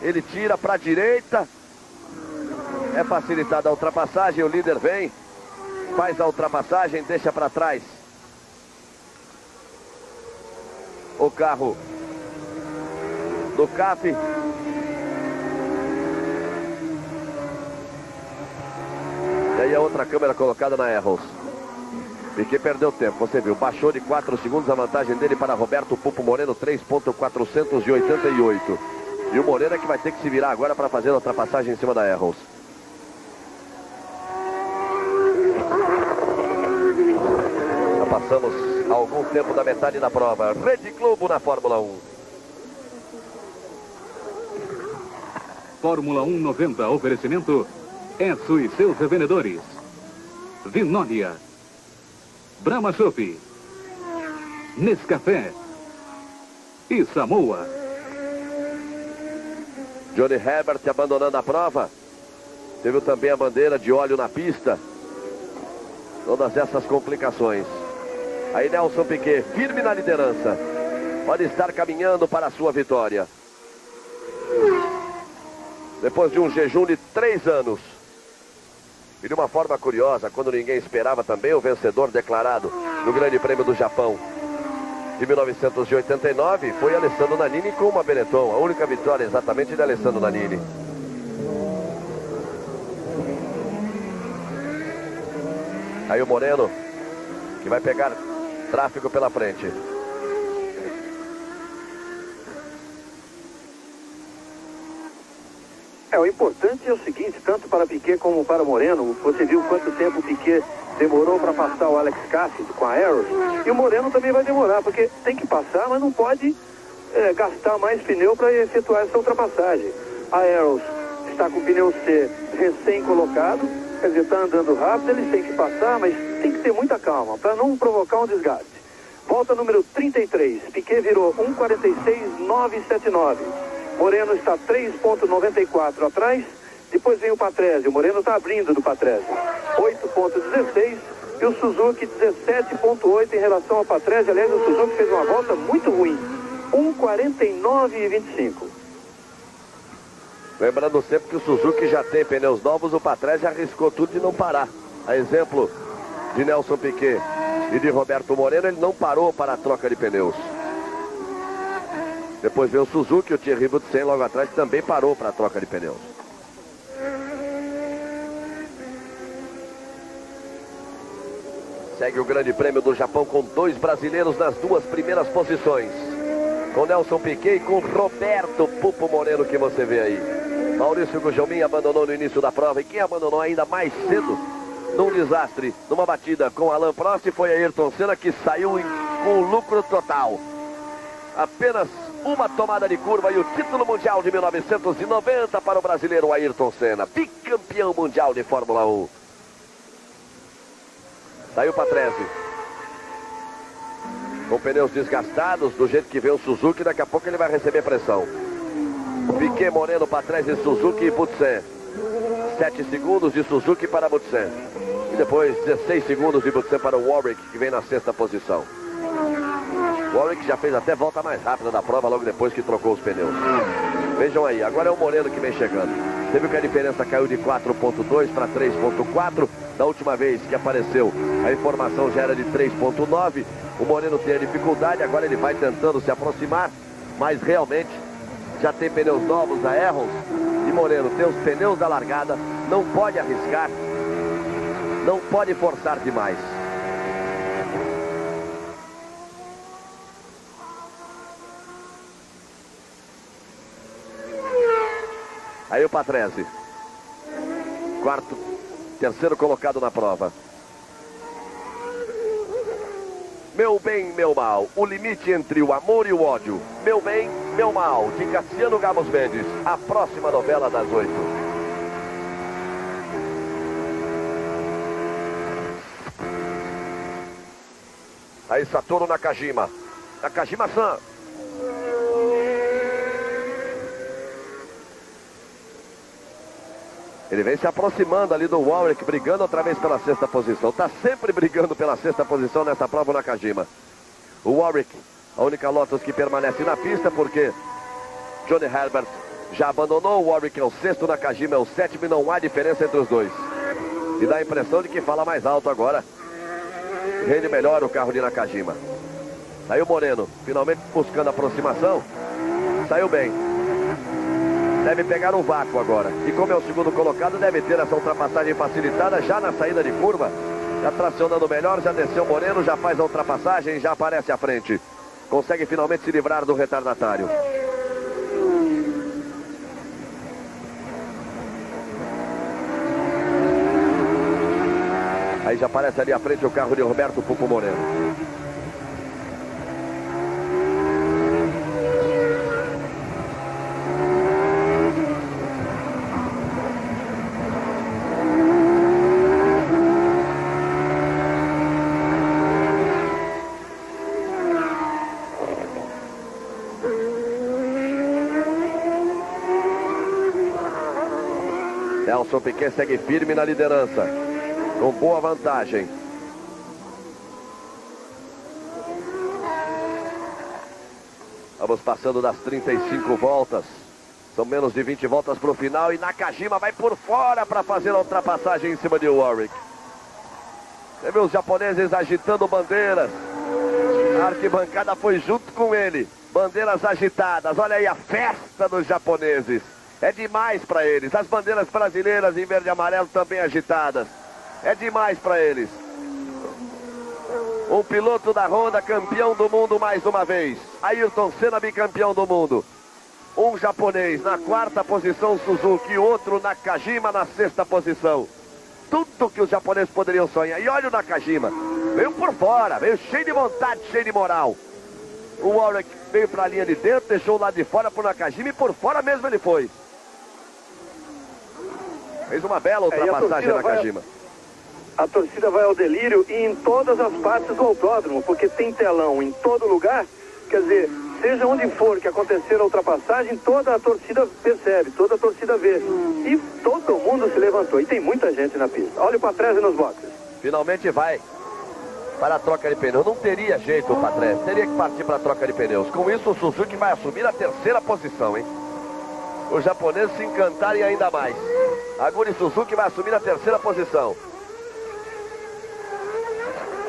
S1: ele tira para a direita, é facilitada a ultrapassagem, o líder vem, faz a ultrapassagem, deixa para trás o carro do CAF. E aí a outra câmera colocada na Arrows. Piquet perdeu tempo, você viu, baixou de 4 segundos a vantagem dele para Roberto Pupo Moreno, 3,488. E o Moreno é que vai ter que se virar agora para fazer a ultrapassagem em cima da Arrows. Já passamos algum tempo da metade da prova. Rede Globo na Fórmula 1.
S4: Fórmula 1 90, oferecimento Enzo e seus revendedores. Vinólia, Brahma Chopp, Nescafé e Samoa.
S1: Johnny Herbert abandonando a prova. Teve também a bandeira de óleo na pista. Todas essas complicações. Aí Nelson Piquet, firme na liderança. Pode estar caminhando para a sua vitória. Depois de um jejum de 3 anos. E de uma forma curiosa, quando ninguém esperava também, o vencedor declarado no Grande Prêmio do Japão de 1989 foi Alessandro Nannini com uma Benetton. A única vitória exatamente de Alessandro Nannini. Aí o Moreno, que vai pegar tráfego pela frente.
S3: O importante é o seguinte, tanto para Piquet como para Moreno, você viu quanto tempo o Piquet demorou para passar o Alex Cassidy com a Arrows, e o Moreno também vai demorar, porque tem que passar, mas não pode gastar mais pneu para efetuar essa ultrapassagem. A Arrows está com o pneu C recém-colocado, quer dizer, está andando rápido, eles têm que passar, mas tem que ter muita calma, para não provocar um desgaste. Volta número 33, Piquet virou 1,46,979. Moreno está 3,94 atrás. Depois vem o Patrese. O Moreno está abrindo do Patrese. 8,16. E o Suzuki 17,8 em relação ao Patrese. Aliás, o Suzuki fez uma volta muito ruim. 1,49,25.
S1: Lembrando sempre que o Suzuki já tem pneus novos. O Patrese arriscou tudo de não parar. A exemplo de Nelson Piquet e de Roberto Moreno, ele não parou para a troca de pneus. Depois veio o Suzuki, o Thierry Boutsen logo atrás também parou para a troca de pneus. Segue o Grande Prêmio do Japão com 2 brasileiros nas 2 primeiras posições. Com Nelson Piquet e com Roberto Pupo Moreno, que você vê aí. Maurício Gugelmin abandonou no início da prova. E quem abandonou ainda mais cedo num desastre, numa batida com Alain Prost, foi Ayrton Senna que saiu com lucro total. Apenas uma tomada de curva e o título mundial de 1990 para o brasileiro Ayrton Senna, bicampeão mundial de Fórmula 1. Saiu Patrese. Com pneus desgastados, do jeito que vê o Suzuki, daqui a pouco ele vai receber pressão. Piquet, Moreno, Patrese, Suzuki e Butsen. 7 segundos de Suzuki para Butsen. E depois 16 segundos de Butsen para o Warwick, que vem na 6ª posição. Warwick já fez até volta mais rápida da prova logo depois que trocou os pneus. Vejam aí, agora é o Moreno que vem chegando. Você viu que a diferença caiu de 4.2 para 3.4. Da última vez que apareceu, a informação já era de 3.9. O Moreno tem a dificuldade, agora ele vai tentando se aproximar, mas realmente já tem pneus novos da Arrows. E Moreno tem os pneus da largada, não pode arriscar, não pode forçar demais. Aí o Patrese, terceiro colocado na prova. Meu bem, meu mal, o limite entre o amor e o ódio. Meu bem, meu mal, de Cassiano Gamos Mendes. A próxima novela das 8. Aí Satoru Nakajima. Nakajima-san. Ele vem se aproximando ali do Warwick, brigando outra vez pela 6ª posição. Está sempre brigando pela 6ª posição nessa prova, o Nakajima. O Warwick, a única Lotus que permanece na pista, porque Johnny Herbert já abandonou. O Warwick é o 6º, Nakajima é o 7º, e não há diferença entre os dois. E dá a impressão de que fala mais alto agora. Rende melhor o carro de Nakajima. Saiu Moreno, finalmente buscando a aproximação. Saiu bem. Deve pegar um vácuo agora. E como é o segundo colocado, deve ter essa ultrapassagem facilitada já na saída de curva. Já tracionando melhor, já desceu Moreno, já faz a ultrapassagem, já aparece à frente. Consegue finalmente se livrar do retardatário. Aí já aparece ali à frente o carro de Roberto Pupo Moreno. Nelson Piquet segue firme na liderança, com boa vantagem. Vamos passando das 35 voltas. São menos de 20 voltas para o final e Nakajima vai por fora para fazer a ultrapassagem em cima de Warwick. Você viu os japoneses agitando bandeiras. A arquibancada foi junto com ele. Bandeiras agitadas. Olha aí a festa dos japoneses. É demais para eles. As bandeiras brasileiras em verde e amarelo também agitadas. É demais para eles. Um piloto da Honda campeão do mundo mais uma vez. Ayrton Senna bicampeão do mundo. Um japonês na 4ª posição, Suzuki. E outro Nakajima na 6ª posição. Tudo que os japoneses poderiam sonhar. E olha o Nakajima. Veio por fora. Veio cheio de vontade, cheio de moral. O Warwick veio para a linha de dentro. Deixou o lado de fora para o Nakajima. E por fora mesmo ele foi. Fez uma bela ultrapassagem Nakajima.
S3: A torcida vai ao delírio e em todas as partes do autódromo, porque tem telão em todo lugar. Quer dizer, seja onde for que acontecer a ultrapassagem, toda a torcida percebe, toda a torcida vê. E todo mundo se levantou. E tem muita gente na pista. Olha o Patrese nos boxes.
S1: Finalmente vai para a troca de pneus. Não teria jeito o Patrese. Teria que partir para a troca de pneus. Com isso, o Suzuki vai assumir a 3ª posição, hein? Os japoneses se encantarem ainda mais. Aguri Suzuki vai assumir a 3ª posição.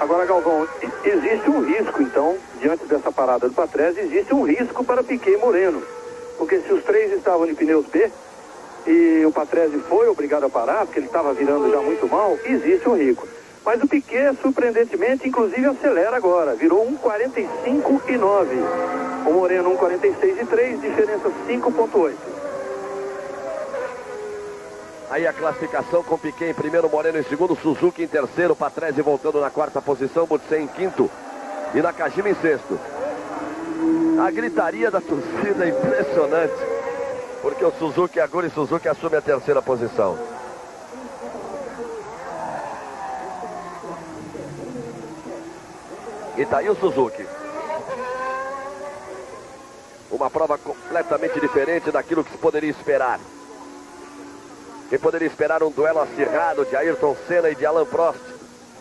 S3: Agora, Galvão, existe um risco, então, diante dessa parada do Patrese, existe um risco para Piquet e Moreno. Porque se os três estavam de pneus B e o Patrese foi obrigado a parar, porque ele estava virando já muito mal, existe um risco. Mas o Piquet, surpreendentemente, inclusive acelera agora. Virou 1,45,9. O Moreno 1,46,3, diferença 5,8.
S1: Aí a classificação com Piquet em primeiro, Moreno em segundo, Suzuki em terceiro, Patrese voltando na quarta posição, Butsen em quinto e Nakajima em sexto. A gritaria da torcida é impressionante, porque o Suzuki, Aguri Suzuki assume a terceira posição. E tá aí o Suzuki. Uma prova completamente diferente daquilo que se poderia esperar. Quem poderia esperar um duelo acirrado de Ayrton Senna e de Alain Prost,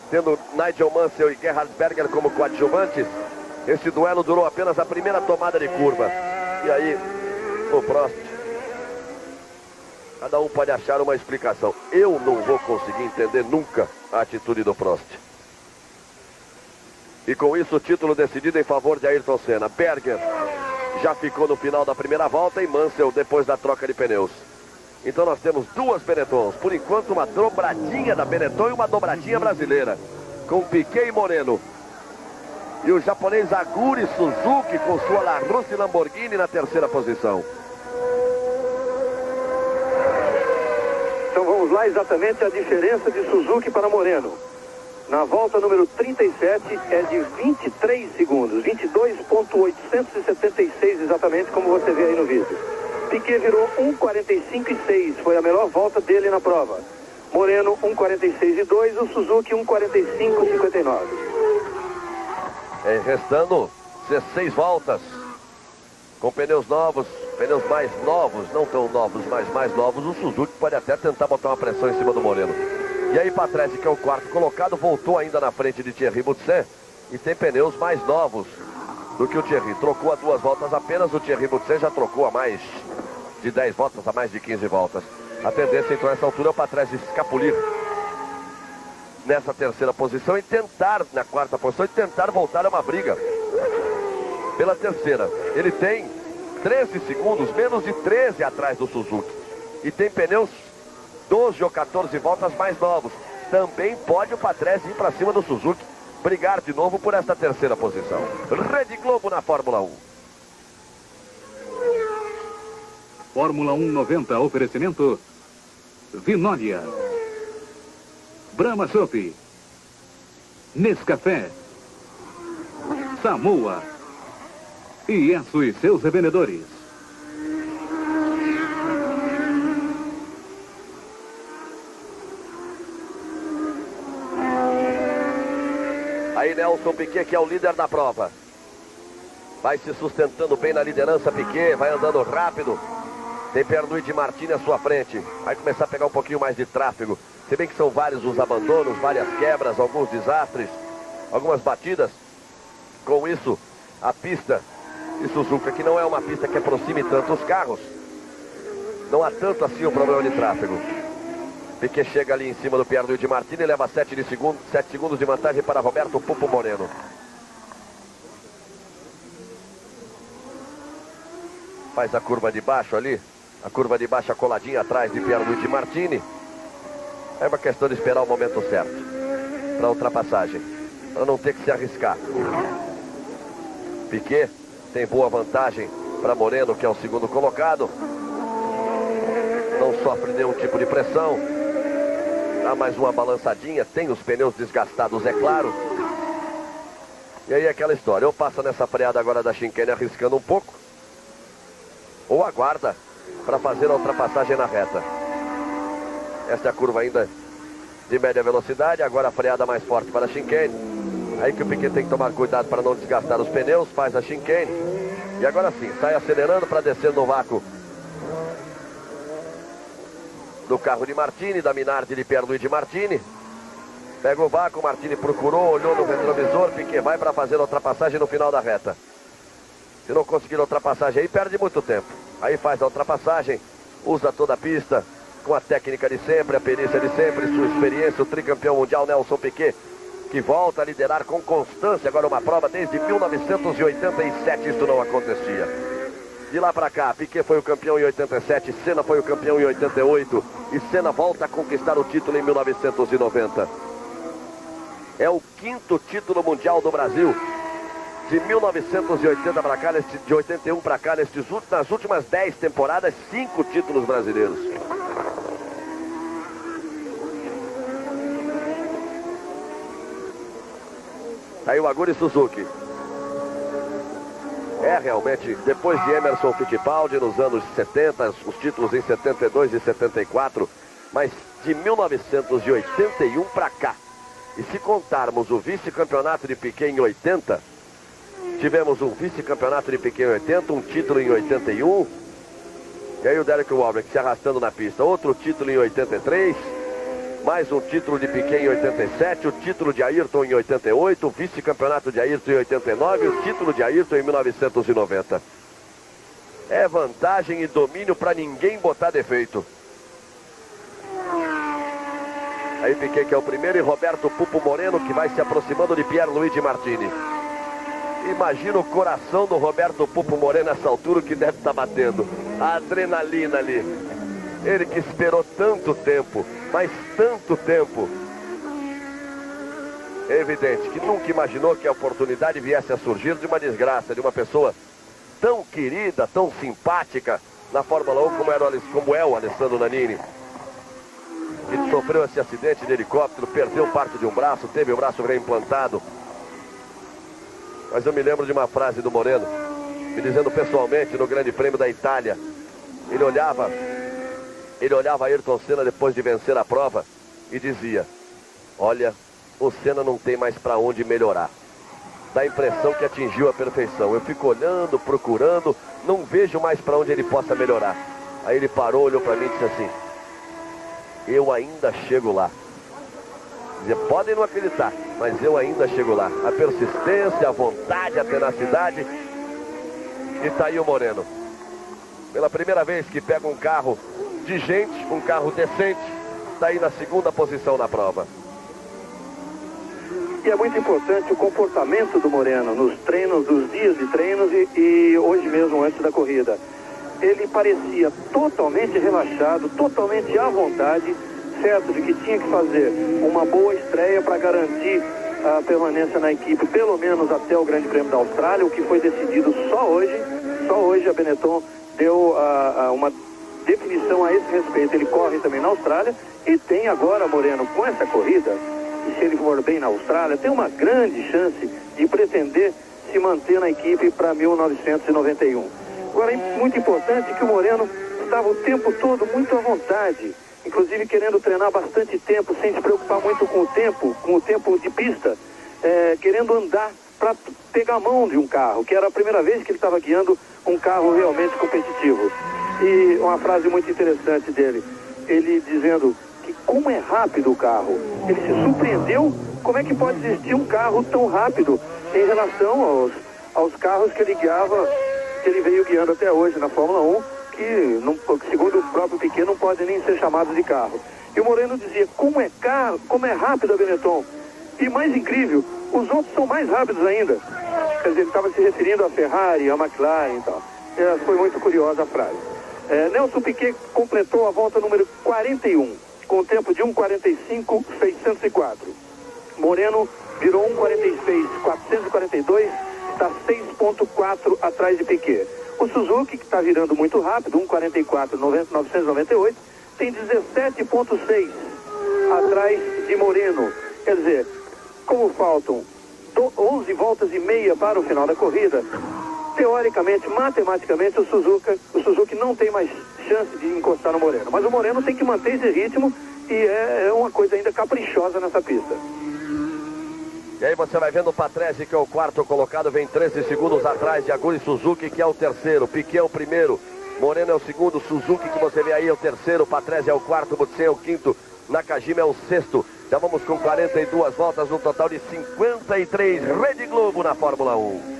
S1: tendo Nigel Mansell e Gerhard Berger como coadjuvantes. Esse duelo durou apenas a primeira tomada de curva. E aí, o Prost, cada um pode achar uma explicação. Eu não vou conseguir entender nunca a atitude do Prost. E com isso o título decidido em favor de Ayrton Senna. Berger já ficou no final da primeira volta e Mansell depois da troca de pneus. Então nós temos duas Benettons. Por enquanto uma dobradinha da Benetton e uma dobradinha brasileira. Com Piquet e Moreno. E o japonês Aguri Suzuki com sua LaRusse Lamborghini na terceira posição.
S3: Então vamos lá, exatamente a diferença de Suzuki para Moreno. Na volta número 37 é de 23 segundos, 22.876 exatamente, como você vê aí no vídeo. Piquet virou 1:45.6, foi a melhor volta dele na prova. Moreno 1:46.2, o Suzuki 1:45.59.
S1: Restando 16 voltas, com pneus novos, pneus mais novos, não tão novos, mas mais novos, o Suzuki pode até tentar botar uma pressão em cima do Moreno. E aí Patrese, que é o quarto colocado, voltou ainda na frente de Thierry Boutsen e tem pneus mais novos do que o Thierry. Trocou a 2 voltas apenas, o Thierry Boutsen já trocou a mais de 10 voltas, a mais de 15 voltas. A tendência então nessa altura é o Patrese escapulir nessa terceira posição e tentar, na quarta posição, e tentar voltar a uma briga pela terceira. Ele tem 13 segundos, menos de 13 atrás do Suzuki. E tem pneus 12 ou 14 voltas mais novos. Também pode o Patrese ir para cima do Suzuki, brigar de novo por esta terceira posição. Rede Globo na Fórmula 1.
S4: Fórmula 1 90, oferecimento Vinólia, Brahma Chopp, Nescafé, Samoa e Enso e seus revendedores.
S1: Aí Nelson Piquet, que é o líder da prova. Vai se sustentando bem na liderança, Piquet, vai andando rápido. Tem Pierluigi Martini à sua frente. Vai começar a pegar um pouquinho mais de tráfego. Se bem que são vários os abandonos, várias quebras, alguns desastres, algumas batidas. Com isso, a pista de Suzuka, que não é uma pista que aproxime tanto os carros, não há tanto assim o problema de tráfego. Piquet chega ali em cima do Pierluigi Martini e leva 7 segundos de vantagem para Roberto Pupo Moreno. Faz a curva de baixo ali. A curva de baixo coladinha atrás de Pierluigi Martini. É uma questão de esperar o momento certo para a ultrapassagem, para não ter que se arriscar. Piquet tem boa vantagem para Moreno, que é o segundo colocado. Não sofre nenhum tipo de pressão. Dá mais uma balançadinha. Tem os pneus desgastados, é claro. E aí aquela história. Ou passa nessa freada agora da chicane arriscando um pouco, ou aguarda para fazer a ultrapassagem na reta. Esta é a curva ainda de média velocidade. Agora a freada mais forte para a chicane. Aí que o Piquet tem que tomar cuidado para não desgastar os pneus. Faz a chicane. E agora sim, sai acelerando para descer no vácuo do carro de Martini, da Minardi de Pierluigi Martini. Pega o vácuo, Martini procurou, olhou no retrovisor. Piquet vai para fazer a ultrapassagem no final da reta. Se não conseguir a ultrapassagem aí, perde muito tempo. Aí faz a ultrapassagem, usa toda a pista, com a técnica de sempre, a perícia de sempre, sua experiência, o tricampeão mundial Nelson Piquet, que volta a liderar com constância agora uma prova desde 1987, isso não acontecia. De lá para cá, Piquet foi o campeão em 87, Senna foi o campeão em 88, e Senna volta a conquistar o título em 1990. É o 5º título mundial do Brasil. De 1980 para cá, de 81 para cá, nas últimas 10 temporadas, 5 títulos brasileiros. Aí o Aguri Suzuki. Realmente, depois de Emerson Fittipaldi nos anos 70, os títulos em 72 e 74, mas de 1981 para cá. E se contarmos o vice-campeonato de Piquet em 80, tivemos um vice-campeonato de Piquet em 80, um título em 81, e aí o Derek Warwick se arrastando na pista, outro título em 83, mais um título de Piquet em 87, o título de Ayrton em 88, o vice-campeonato de Ayrton em 89, o título de Ayrton em 1990. É vantagem e domínio para ninguém botar defeito. Aí Piquet que é o primeiro e Roberto Pupo Moreno que vai se aproximando de Pierluigi Martini. Imagina o coração do Roberto Pupo Moreno nessa altura que deve estar batendo. A adrenalina ali. Ele que esperou tanto tempo, mas tanto tempo. É evidente que nunca imaginou que a oportunidade viesse a surgir de uma desgraça, de uma pessoa tão querida, tão simpática na Fórmula 1 como é o Alessandro Nannini. Que sofreu esse acidente de helicóptero, perdeu parte de um braço, teve o braço reimplantado. Mas eu me lembro de uma frase do Moreno, me dizendo pessoalmente no Grande Prêmio da Itália. Ele olhava Ayrton Senna depois de vencer a prova e dizia: olha, o Senna não tem mais para onde melhorar. Dá a impressão que atingiu a perfeição. Eu fico olhando, procurando, não vejo mais para onde ele possa melhorar. Aí ele parou, olhou para mim e disse assim: eu ainda chego lá. Dizia, podem não acreditar, mas eu ainda chego lá. A persistência, a vontade, a tenacidade. E tá aí o Moreno. Pela primeira vez que pega um carro de gente, um carro decente, está aí na segunda posição na prova.
S3: E é muito importante o comportamento do Moreno nos treinos, nos dias de treinos e hoje mesmo antes da corrida. Ele parecia totalmente relaxado, totalmente à vontade, certo de que tinha que fazer uma boa estreia para garantir a permanência na equipe, pelo menos até o Grande Prêmio da Austrália, o que foi decidido só hoje. Só hoje a Benetton deu uma definição a esse respeito. Ele corre também na Austrália e tem agora, Moreno, com essa corrida, e se ele for bem na Austrália, tem uma grande chance de pretender se manter na equipe para 1991. Agora é muito importante que o Moreno estava o tempo todo muito à vontade, inclusive querendo treinar bastante tempo, sem se preocupar muito com o tempo de pista, querendo andar para pegar a mão de um carro, que era a primeira vez que ele estava guiando um carro realmente competitivo. E uma frase muito interessante dele, ele dizendo que como é rápido o carro. Ele se surpreendeu como é que pode existir um carro tão rápido em relação aos carros que ele guiava, que ele veio guiando até hoje na Fórmula 1, que não, segundo o próprio Piquet não podem nem ser chamados de carro. E o Moreno dizia, como é rápido a Benetton. E mais incrível, os outros são mais rápidos ainda. Quer dizer, ele estava se referindo a Ferrari, a McLaren e tal. Foi muito curiosa a frase. Nelson Piquet completou a volta número 41, com o tempo de 1:46.604. Moreno virou 1:46.442, está 6,4 atrás de Piquet. O Suzuki, que está virando muito rápido, 1:44.998, tem 17,6 atrás de Moreno. Quer dizer, como faltam 11 voltas e meia para o final da corrida, teoricamente, matematicamente, o Suzuki não tem mais chance de encostar no Moreno. Mas o Moreno tem que manter esse ritmo e é uma coisa ainda caprichosa nessa pista.
S1: E aí você vai vendo o Patrese, que é o quarto colocado, vem 13 segundos atrás de Aguri Suzuki, que é o terceiro. Piquet é o primeiro, Moreno é o segundo, Suzuki, que você vê aí, é o terceiro, Patrese é o quarto, Butsen é o quinto, Nakajima é o sexto. Já vamos com 42 voltas, no total de 53. Rede Globo na Fórmula 1.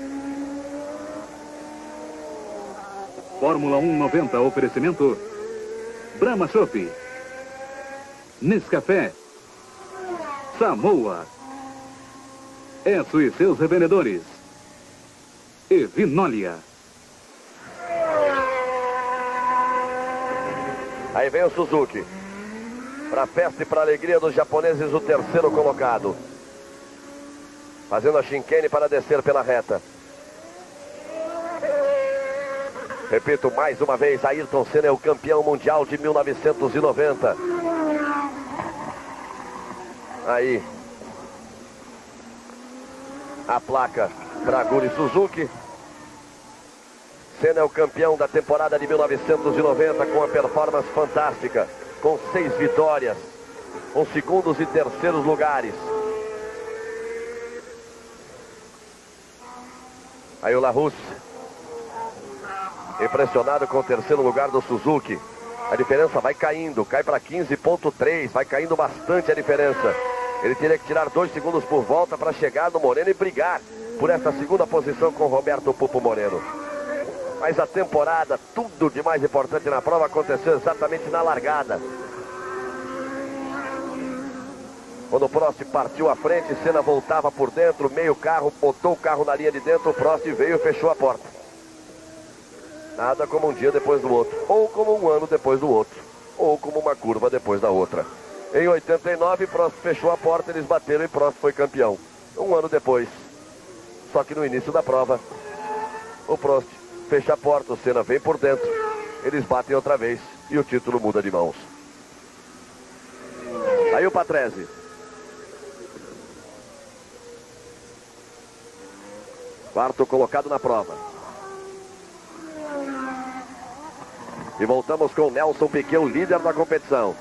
S4: Fórmula 1 90, oferecimento Brahma Chopp, Nescafé, Samoa, Esso e seus revendedores e Vinólia.
S1: Aí vem o Suzuki. Para a festa e para a alegria dos japoneses, o terceiro colocado. Fazendo a chicane para descer pela reta. Repito mais uma vez, Ayrton Senna é o campeão mundial de 1990. Aí. a placa para Aguri Suzuki. Senna é o campeão da temporada de 1990 com uma performance fantástica, com 6 vitórias, com segundos e terceiros lugares. Aí o Larousse, impressionado com o terceiro lugar do Suzuki. A diferença vai caindo, cai para 15,3, vai caindo bastante a diferença. Ele teria que tirar 2 segundos por volta para chegar no Moreno e brigar por essa segunda posição com Roberto Pupo Moreno. Mas a temporada, tudo de mais importante na prova aconteceu exatamente na largada. Quando o Prost partiu à frente, Senna voltava por dentro, meio carro, botou o carro na linha de dentro, o Prost veio e fechou a porta. Nada como um dia depois do outro, ou como um ano depois do outro, ou como uma curva depois da outra. Em 89, Prost fechou a porta, eles bateram e Prost foi campeão. Um ano depois, só que no início da prova, o Prost fecha a porta, o Senna vem por dentro, eles batem outra vez e o título muda de mãos. Aí o Patrese. Quarto colocado na prova. E voltamos com Nelson Piquet, o líder da competição.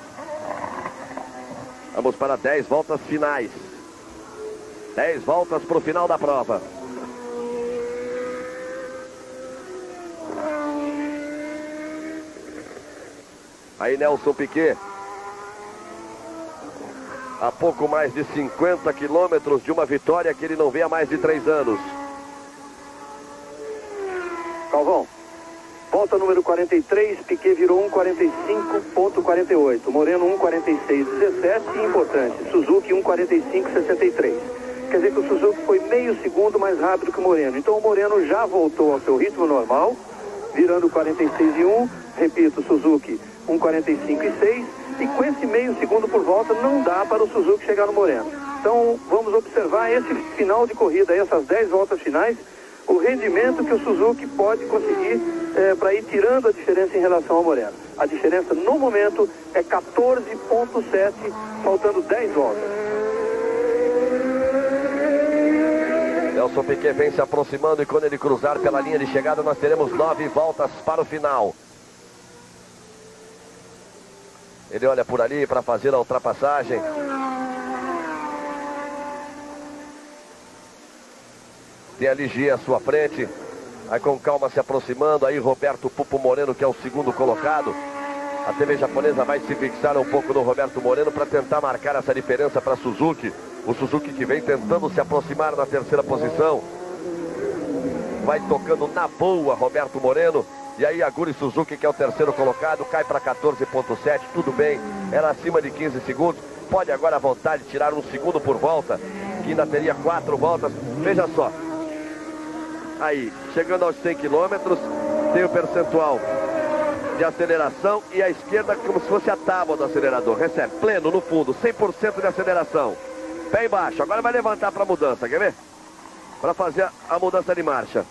S1: Vamos para 10 voltas finais. 10 voltas para o final da prova. Aí Nelson Piquet, a pouco mais de 50 quilômetros de uma vitória que ele não vê há mais de 3 anos.
S3: Calvão, volta número 43, Piquet virou 1:45.48, Moreno 1:46.17 e importante, Suzuki 1:45.63. Quer dizer que o Suzuki foi meio segundo mais rápido que o Moreno. Então o Moreno já voltou ao seu ritmo normal, virando 46:1, repito, Suzuki 1:45.6, e com esse meio segundo por volta não dá para o Suzuki chegar no Moreno. Então vamos observar esse final de corrida, essas 10 voltas finais, o rendimento que o Suzuki pode conseguir para ir tirando a diferença em relação ao Moreno. A diferença no momento é 14,7, faltando 10 voltas.
S1: Nelson Piquet vem se aproximando e quando ele cruzar pela linha de chegada nós teremos 9 voltas para o final. Ele olha por ali para fazer a ultrapassagem. Tem a Ligier à sua frente. Aí com calma se aproximando. Aí Roberto Pupo Moreno, que é o segundo colocado. A TV japonesa vai se fixar um pouco no Roberto Moreno para tentar marcar essa diferença para Suzuki. O Suzuki que vem tentando se aproximar na terceira posição. Vai tocando na boa Roberto Moreno. E aí Aguri Suzuki, que é o terceiro colocado, cai para 14,7, tudo bem, era acima de 15 segundos, pode agora à vontade tirar 1 segundo por volta, que ainda teria 4 voltas, veja só. Aí, chegando aos 100 quilômetros, tem o percentual de aceleração e à esquerda como se fosse a tábua do acelerador, recebe pleno no fundo, 100% de aceleração, pé embaixo, agora vai levantar para a mudança, quer ver? Para fazer a mudança de marcha.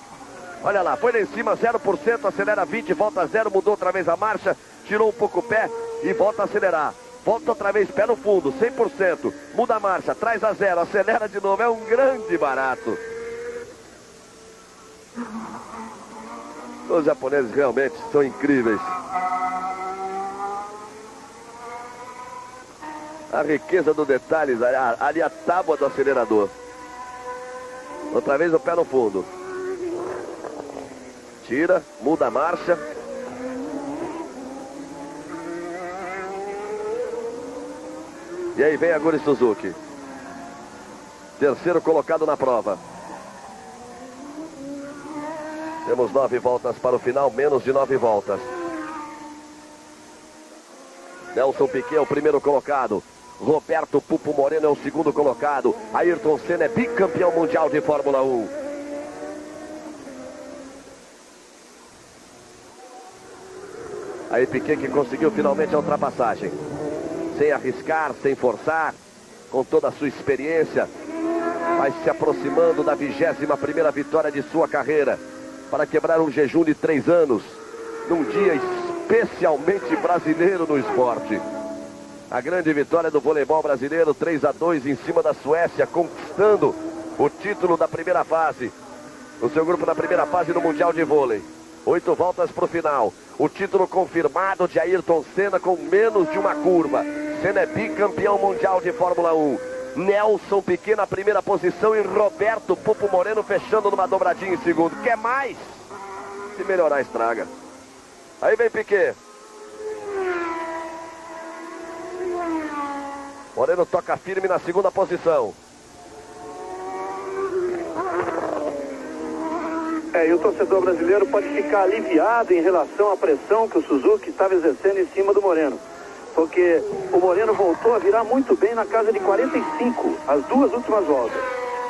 S1: Olha lá, foi lá em cima, 0%, acelera 20, volta a 0, mudou outra vez a marcha, tirou um pouco o pé e volta a acelerar. Volta outra vez, pé no fundo, 100%, muda a marcha, traz a 0, acelera de novo, é um grande barato. Os japoneses realmente são incríveis. A riqueza dos detalhes, ali a tábua do acelerador. Outra vez o pé no fundo. Tira, muda a marcha. E aí vem Aguri Suzuki. Terceiro colocado na prova. Temos 9 voltas para o final, menos de 9 voltas. Nelson Piquet é o primeiro colocado. Roberto Pupo Moreno é o segundo colocado. Ayrton Senna é bicampeão mundial de Fórmula 1. Aí Piquet que conseguiu finalmente a ultrapassagem. Sem arriscar, sem forçar, com toda a sua experiência, vai se aproximando da 21ª vitória de sua carreira, para quebrar um jejum de 3 anos, num dia especialmente brasileiro no esporte. A grande vitória do voleibol brasileiro, 3-2 em cima da Suécia, conquistando o título da primeira fase, o seu grupo da primeira fase do Mundial de Vôlei. 8 voltas para o final. O título confirmado de Ayrton Senna com menos de uma curva. Senna é bicampeão mundial de Fórmula 1. Nelson Piquet na primeira posição e Roberto Pupo Moreno fechando numa dobradinha em segundo. Quer mais? Se melhorar, estraga. Aí vem Piquet. Moreno toca firme na segunda posição.
S3: E o torcedor brasileiro pode ficar aliviado em relação à pressão que o Suzuki estava exercendo em cima do Moreno. Porque o Moreno voltou a virar muito bem na casa de 45, as duas últimas voltas.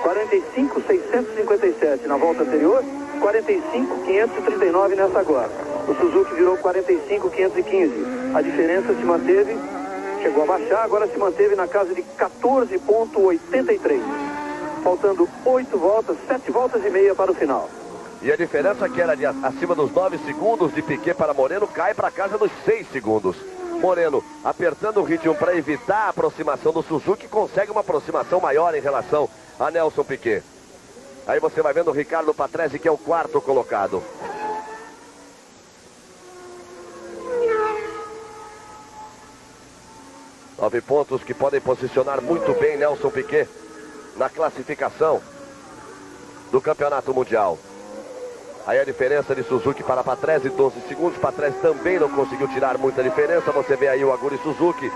S3: 45,657 na volta anterior, 45,539 nessa agora. O Suzuki virou 45,515. A diferença se manteve, chegou a baixar, agora se manteve na casa de 14,83. Faltando 8 voltas, 7 voltas e meia para o final.
S1: E a diferença que era de acima dos 9 segundos de Piquet para Moreno cai para casa dos 6 segundos. Moreno apertando o ritmo para evitar a aproximação do Suzuki, consegue uma aproximação maior em relação a Nelson Piquet. Aí você vai vendo o Ricardo Patrese, que é o quarto colocado. Nove pontos que podem posicionar muito bem Nelson Piquet na classificação do Campeonato Mundial. Aí a diferença de Suzuki para Patrese, 12 segundos. Patrese também não conseguiu tirar muita diferença. Você vê aí o Aguri Suzuki.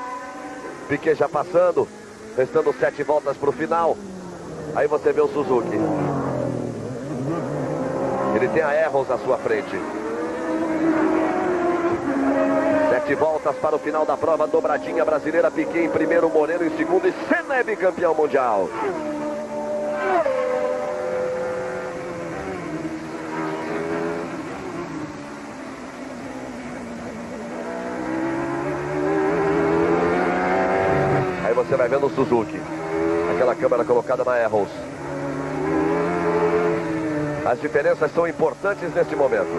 S1: Piquet já passando. Restando 7 voltas para o final. Aí você vê o Suzuki. Ele tem a Arrows à sua frente. 7 voltas para o final da prova. Dobradinha brasileira. Piquet em primeiro, Moreno em segundo. E Senna é bicampeão mundial. Você vai vendo o Suzuki, aquela câmera colocada na Arrows. As diferenças são importantes neste momento.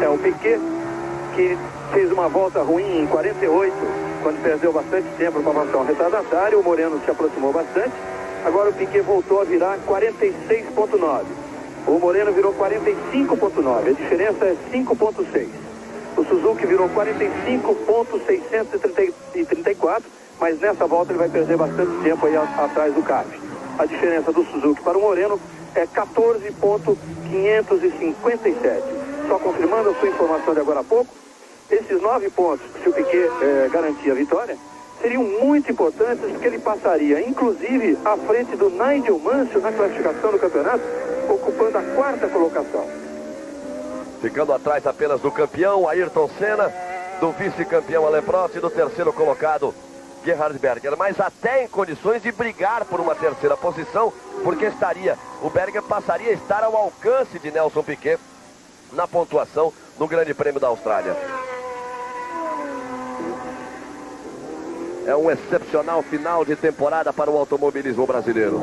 S3: É o Piquet que fez uma volta ruim em 48, quando perdeu bastante tempo para passar um retardatário. O Moreno se aproximou bastante. Agora o Piquet voltou a virar 46,9. O Moreno virou 45,9. A diferença é 5,6. O Suzuki virou 45,634, mas nessa volta ele vai perder bastante tempo aí atrás do kart. A diferença do Suzuki para o Moreno é 14,557. Só confirmando a sua informação de agora há pouco, esses 9 pontos, se o Piquet garantir a vitória, seriam muito importantes, porque ele passaria, inclusive, à frente do Nigel Mansell na classificação do campeonato, ocupando a 4ª colocação.
S1: Ficando atrás apenas do campeão, Ayrton Senna, do vice-campeão Alain Prost e do terceiro colocado, Gerhard Berger. Mas até em condições de brigar por uma terceira posição, porque o Berger passaria a estar ao alcance de Nelson Piquet na pontuação no Grande Prêmio da Austrália. É um excepcional final de temporada para o automobilismo brasileiro,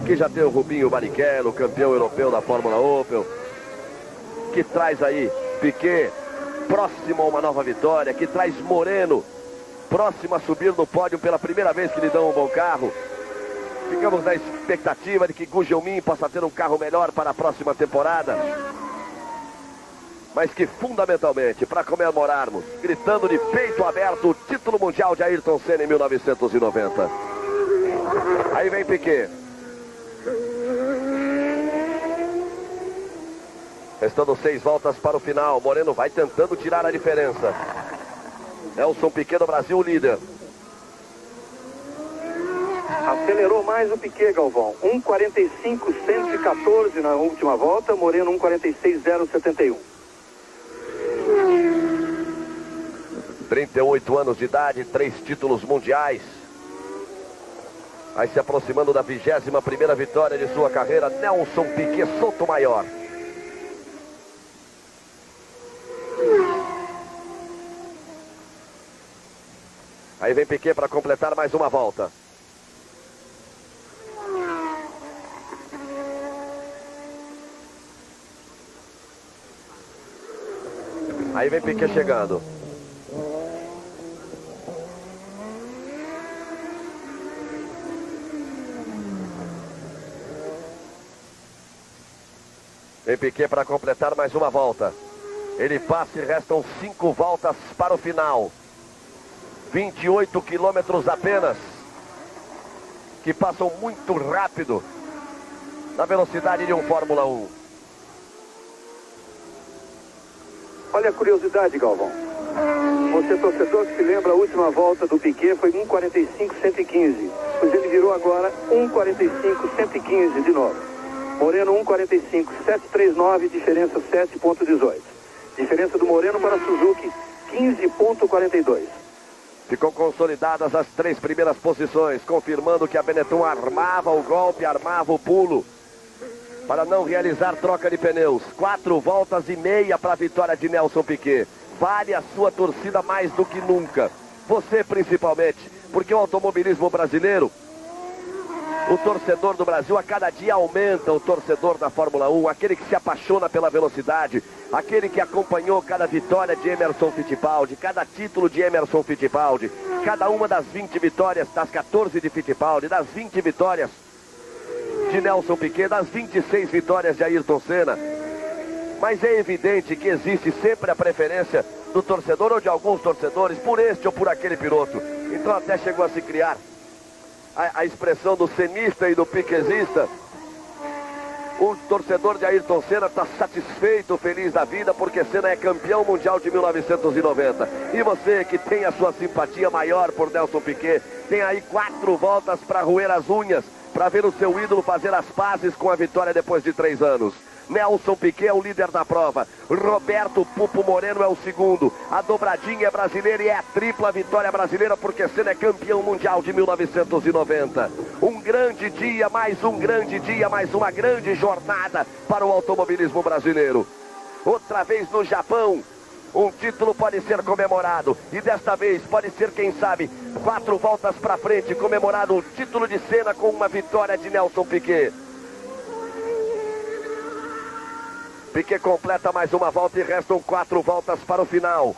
S1: que já tem o Rubinho Barrichello, campeão europeu da Fórmula Opel, que traz aí Piquet próximo a uma nova vitória, que traz Moreno próximo a subir no pódio pela primeira vez que lhe dão um bom carro. Ficamos na expectativa de que Gu Jiumin possa ter um carro melhor para a próxima temporada, mas que fundamentalmente, para comemorarmos, gritando de peito aberto, o título mundial de Ayrton Senna em 1990. Aí vem Piquet. Restando 6 voltas para o final. Moreno vai tentando tirar a diferença. Nelson Piquet do Brasil, líder.
S3: Acelerou mais o Piquet, Galvão. 1,45,114 na última volta. Moreno 1,46,071.
S1: 38 anos de idade, 3 títulos mundiais. Vai se aproximando da 21ª vitória de sua carreira. Nelson Piquet Sotomayor. Aí vem Piquet para completar mais uma volta. Aí vem Piquet chegando. Vem Piquet para completar mais uma volta. Ele passa e restam 5 voltas para o final. 28 quilômetros apenas, que passam muito rápido na velocidade de um Fórmula 1.
S3: Olha a curiosidade, Galvão. Você, torcedor, que se lembra, a última volta do Piquet foi 1:45,115. Pois ele virou agora 1:45,115 de novo. Moreno 1:45,739, diferença 7,18. Diferença do Moreno para a Suzuki, 15,42.
S1: Ficam consolidadas as 3 primeiras posições, confirmando que a Benetton armava o golpe, armava o pulo, para não realizar troca de pneus. 4 voltas e meia para a vitória de Nelson Piquet. Vale a sua torcida mais do que nunca. Você principalmente, porque o automobilismo brasileiro, o torcedor do Brasil a cada dia aumenta, o torcedor da Fórmula 1, aquele que se apaixona pela velocidade, aquele que acompanhou cada vitória de Emerson Fittipaldi, cada título de Emerson Fittipaldi, cada uma das 20 vitórias, das 14 de Fittipaldi, das 20 vitórias de Nelson Piquet, das 26 vitórias de Ayrton Senna. Mas é evidente que existe sempre a preferência do torcedor ou de alguns torcedores por este ou por aquele piloto. Então até chegou a se criar a expressão do senista e do piquezista. O torcedor de Ayrton Senna está satisfeito, feliz da vida, porque Senna é campeão mundial de 1990. E você que tem a sua simpatia maior por Nelson Piquet, tem aí 4 voltas para roer as unhas, para ver o seu ídolo fazer as pazes com a vitória depois de 3 anos. Nelson Piquet é o líder da prova. Roberto Pupo Moreno é o segundo. A dobradinha é brasileira e é a tripla vitória brasileira, porque Senna é campeão mundial de 1990. Um grande dia, mais um grande dia, mais uma grande jornada para o automobilismo brasileiro. Outra vez no Japão, um título pode ser comemorado. E desta vez pode ser, quem sabe, 4 voltas para frente, comemorado o título de Senna com uma vitória de Nelson Piquet. Piquet completa mais uma volta e restam 4 voltas para o final.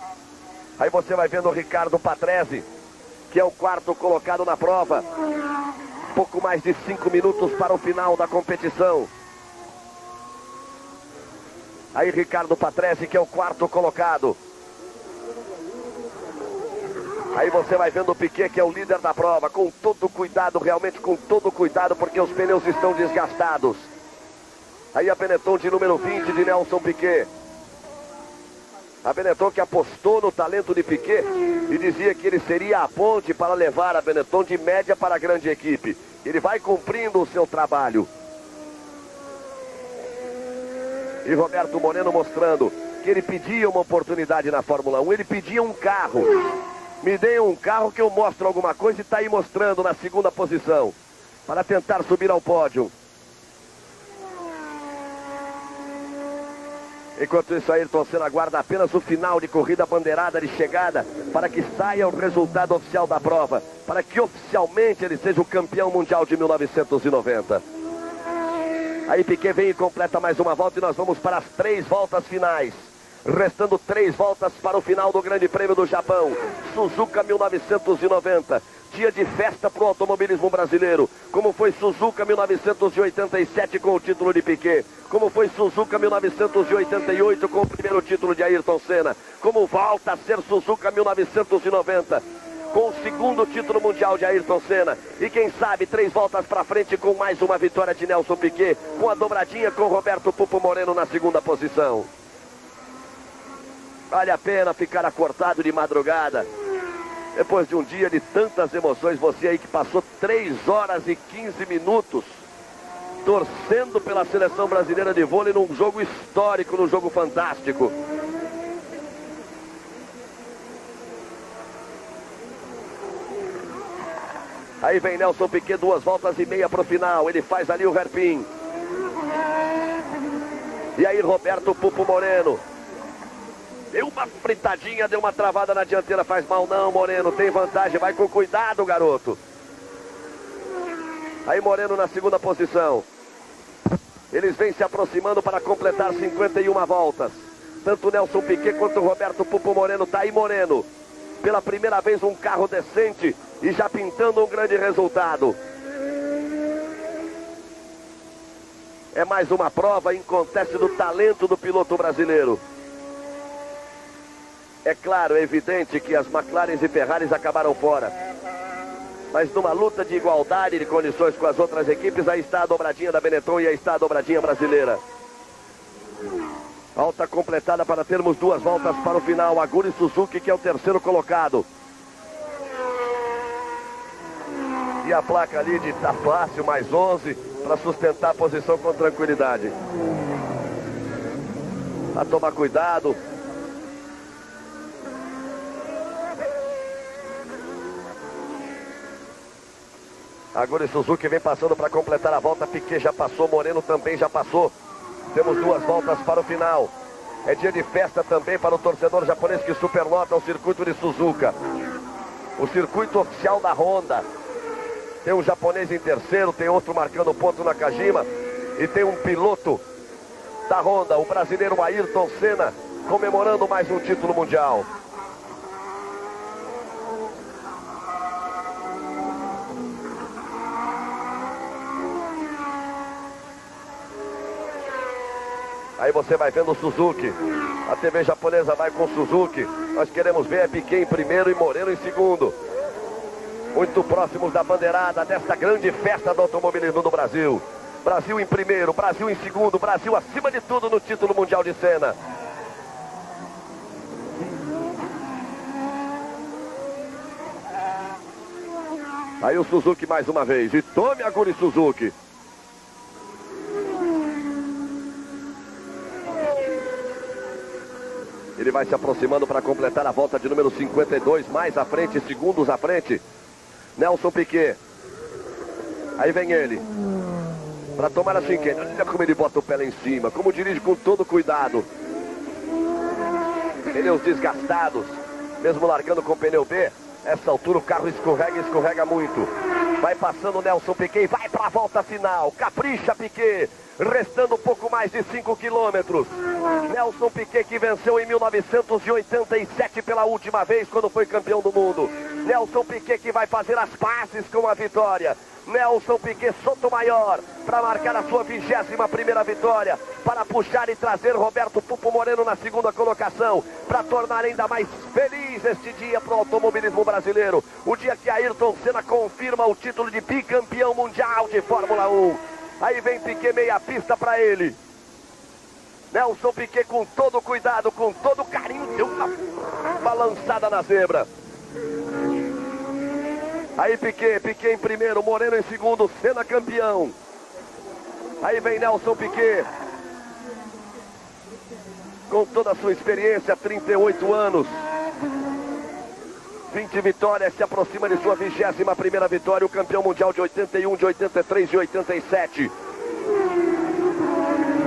S1: Aí você vai vendo o Ricardo Patrese, que é o 4º colocado na prova. Pouco mais de 5 minutos para o final da competição. Aí Ricardo Patrese, que é o 4º colocado. Aí você vai vendo o Piquet, que é o líder da prova, com todo cuidado, realmente com todo cuidado, porque os pneus estão desgastados. Aí a Benetton de número 20 de Nelson Piquet. A Benetton que apostou no talento de Piquet e dizia que ele seria a ponte para levar a Benetton de média para a grande equipe. Ele vai cumprindo o seu trabalho. E Roberto Moreno mostrando que ele pedia uma oportunidade na Fórmula 1. Ele pedia um carro. Me deem um carro que eu mostro alguma coisa, e está aí mostrando na 2ª posição, para tentar subir ao pódio. Enquanto isso, Ayrton Senna aguarda apenas o final de corrida, bandeirada de chegada, para que saia o resultado oficial da prova, para que oficialmente ele seja o campeão mundial de 1990. Aí Piquet vem e completa mais uma volta e nós vamos para as 3 voltas finais. Restando 3 voltas para o final do Grande Prêmio do Japão. Suzuka 1990. Dia de festa para o automobilismo brasileiro. Como foi Suzuka 1987 com o título de Piquet. Como foi Suzuka 1988 com o primeiro título de Ayrton Senna. Como volta a ser Suzuka 1990 com o 2º título mundial de Ayrton Senna. E quem sabe 3 voltas para frente com mais uma vitória de Nelson Piquet, com a dobradinha com Roberto Pupo Moreno na 2ª posição. Vale a pena ficar acordado de madrugada, depois de um dia de tantas emoções. Você aí que passou 3 horas e 15 minutos torcendo pela seleção brasileira de vôlei num jogo histórico, num jogo fantástico. Aí vem Nelson Piquet, 2 voltas e meia para o final. Ele faz ali o hairpin. E aí Roberto Pupo Moreno deu uma fritadinha, deu uma travada na dianteira. Faz mal não, Moreno, tem vantagem, vai com cuidado, garoto. Aí Moreno na 2ª posição. Eles vêm se aproximando para completar 51 voltas. Tanto Nelson Piquet quanto Roberto Pupo Moreno. Tá aí Moreno, pela primeira vez um carro decente e já pintando um grande resultado. É mais uma prova em conteste do talento do piloto brasileiro. É claro, é evidente que as McLarens e Ferraris acabaram fora. Mas numa luta de igualdade de condições com as outras equipes, aí está a dobradinha da Benetton e aí está a dobradinha brasileira. Volta completada para termos 2 voltas para o final. Aguri Suzuki, que é o terceiro colocado. E a placa ali de tá fácil, mais 11, para sustentar a posição com tranquilidade. A tomar cuidado. Aguri Suzuki vem passando para completar a volta. Piquet já passou, Moreno também já passou. Temos 2 voltas para o final. É dia de festa também para o torcedor japonês que superlota o circuito de Suzuka. O circuito oficial da Honda. Tem um japonês em terceiro, tem outro marcando ponto na Kajima. E tem um piloto da Honda, o brasileiro Ayrton Senna, comemorando mais um título mundial. Aí você vai vendo o Suzuki. A TV japonesa vai com o Suzuki. Nós queremos ver a Piquet em primeiro e Moreno em segundo. Muito próximos da bandeirada desta grande festa do automobilismo do Brasil. Brasil em primeiro, Brasil em segundo, Brasil acima de tudo no título mundial de Senna. Aí o Suzuki mais uma vez. E tome a Aguri Suzuki. Ele vai se aproximando para completar a volta de número 52, mais à frente, segundos à frente. Nelson Piquet. Aí vem ele. Para tomar a chicane. Olha como ele bota o pé lá em cima. Como dirige com todo cuidado. Pneus desgastados. Mesmo largando com pneu B. Essa altura o carro escorrega e escorrega muito. Vai passando o Nelson Piquet. Vai para a volta final. Capricha Piquet. Restando um pouco mais de 5 quilômetros. Nelson Piquet, que venceu em 1987 pela última vez quando foi campeão do mundo. Nelson Piquet, que vai fazer as pazes com a vitória. Nelson Piquet Sotomayor para marcar a sua 21ª vitória, para puxar e trazer Roberto Pupo Moreno na segunda colocação, para tornar ainda mais feliz este dia para o automobilismo brasileiro. O dia que Ayrton Senna confirma o título de bicampeão mundial de Fórmula 1. Aí vem Piquet, meia pista para ele. Nelson Piquet com todo cuidado, com todo carinho, deu uma balançada na zebra. Aí Piquet em primeiro, Moreno em segundo, Senna campeão. Aí vem Nelson Piquet. Com toda a sua experiência, 38 anos. 20 vitórias, se aproxima de sua 21ª vitória, o campeão mundial de 81, de 83 e 87.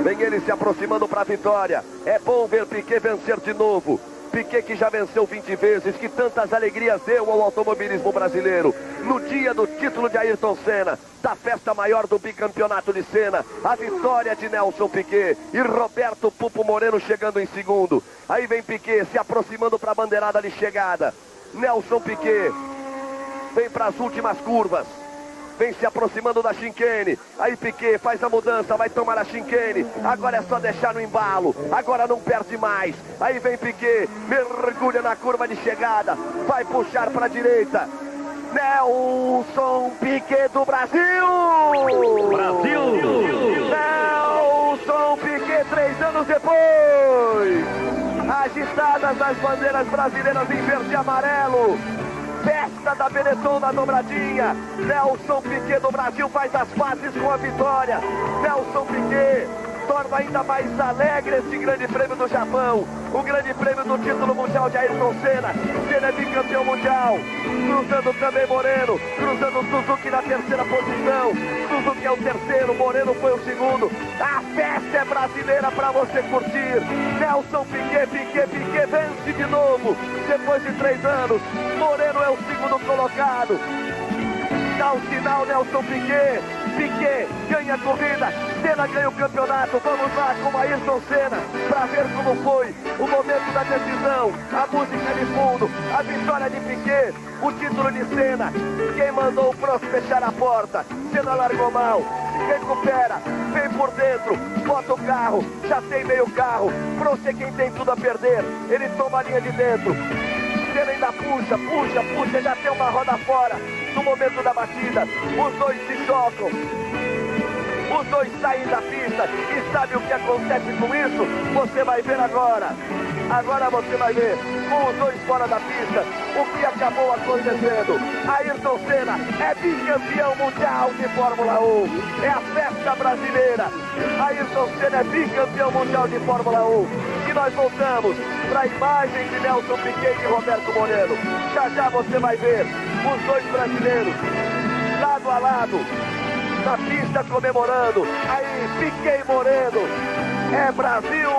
S1: Vem ele se aproximando para a vitória. É bom ver Piquet vencer de novo. Piquet que já venceu 20 vezes, que tantas alegrias deu ao automobilismo brasileiro. No dia do título de Ayrton Senna, da festa maior do bicampeonato de Senna, a vitória de Nelson Piquet e Roberto Pupo Moreno chegando em segundo. Aí vem Piquet se aproximando para a bandeirada de chegada. Nelson Piquet vem para as últimas curvas. Vem se aproximando da chicane. Aí Piquet faz a mudança, vai tomar a chicane. Agora é só deixar no embalo. Agora não perde mais. Aí vem Piquet, mergulha na curva de chegada. Vai puxar para a direita. Nelson Piquet do Brasil! Nelson Piquet 3 anos depois. Agitadas as bandeiras brasileiras em verde e amarelo. Festa da Benetton na dobradinha. Nelson Piquet do Brasil faz as pazes com a vitória. Nelson Piquet torna ainda mais alegre esse grande prêmio do Japão. O grande prêmio do título mundial de Ayrton Senna. Senna é bicampeão mundial. Cruzando também Moreno. Cruzando o Suzuki na terceira posição. Suzuki é o terceiro, Moreno foi o segundo. A festa é brasileira para você curtir. Nelson Piquet vence de novo. Depois de 3 anos. Moreno é o segundo colocado. Dá o sinal Nelson Piquet. Piquet ganha a corrida, Senna ganha o campeonato. Vamos lá com Ayrton Senna para ver como foi o momento da decisão. A música de fundo, a vitória de Piquet, o título de Senna. Quem mandou o Prost fechar a porta? Senna largou mal, recupera, vem por dentro, bota o carro, já tem meio carro, Prost quem tem tudo a perder, ele toma a linha de dentro, Senna ainda puxa, já tem uma roda fora, no momento da batida, os dois se chocam, os dois saem da pista, e sabe o que acontece com isso? Você vai ver agora. Agora você vai ver, com os dois fora da pista, o que acabou acontecendo. Ayrton Senna é bicampeão mundial de Fórmula 1. É a festa brasileira. Ayrton Senna é bicampeão mundial de Fórmula 1. E nós voltamos para a imagem de Nelson Piquet e Roberto Moreno. Já você vai ver os dois brasileiros, lado a lado, na pista comemorando. Aí, Piquet e Moreno. É Brasil,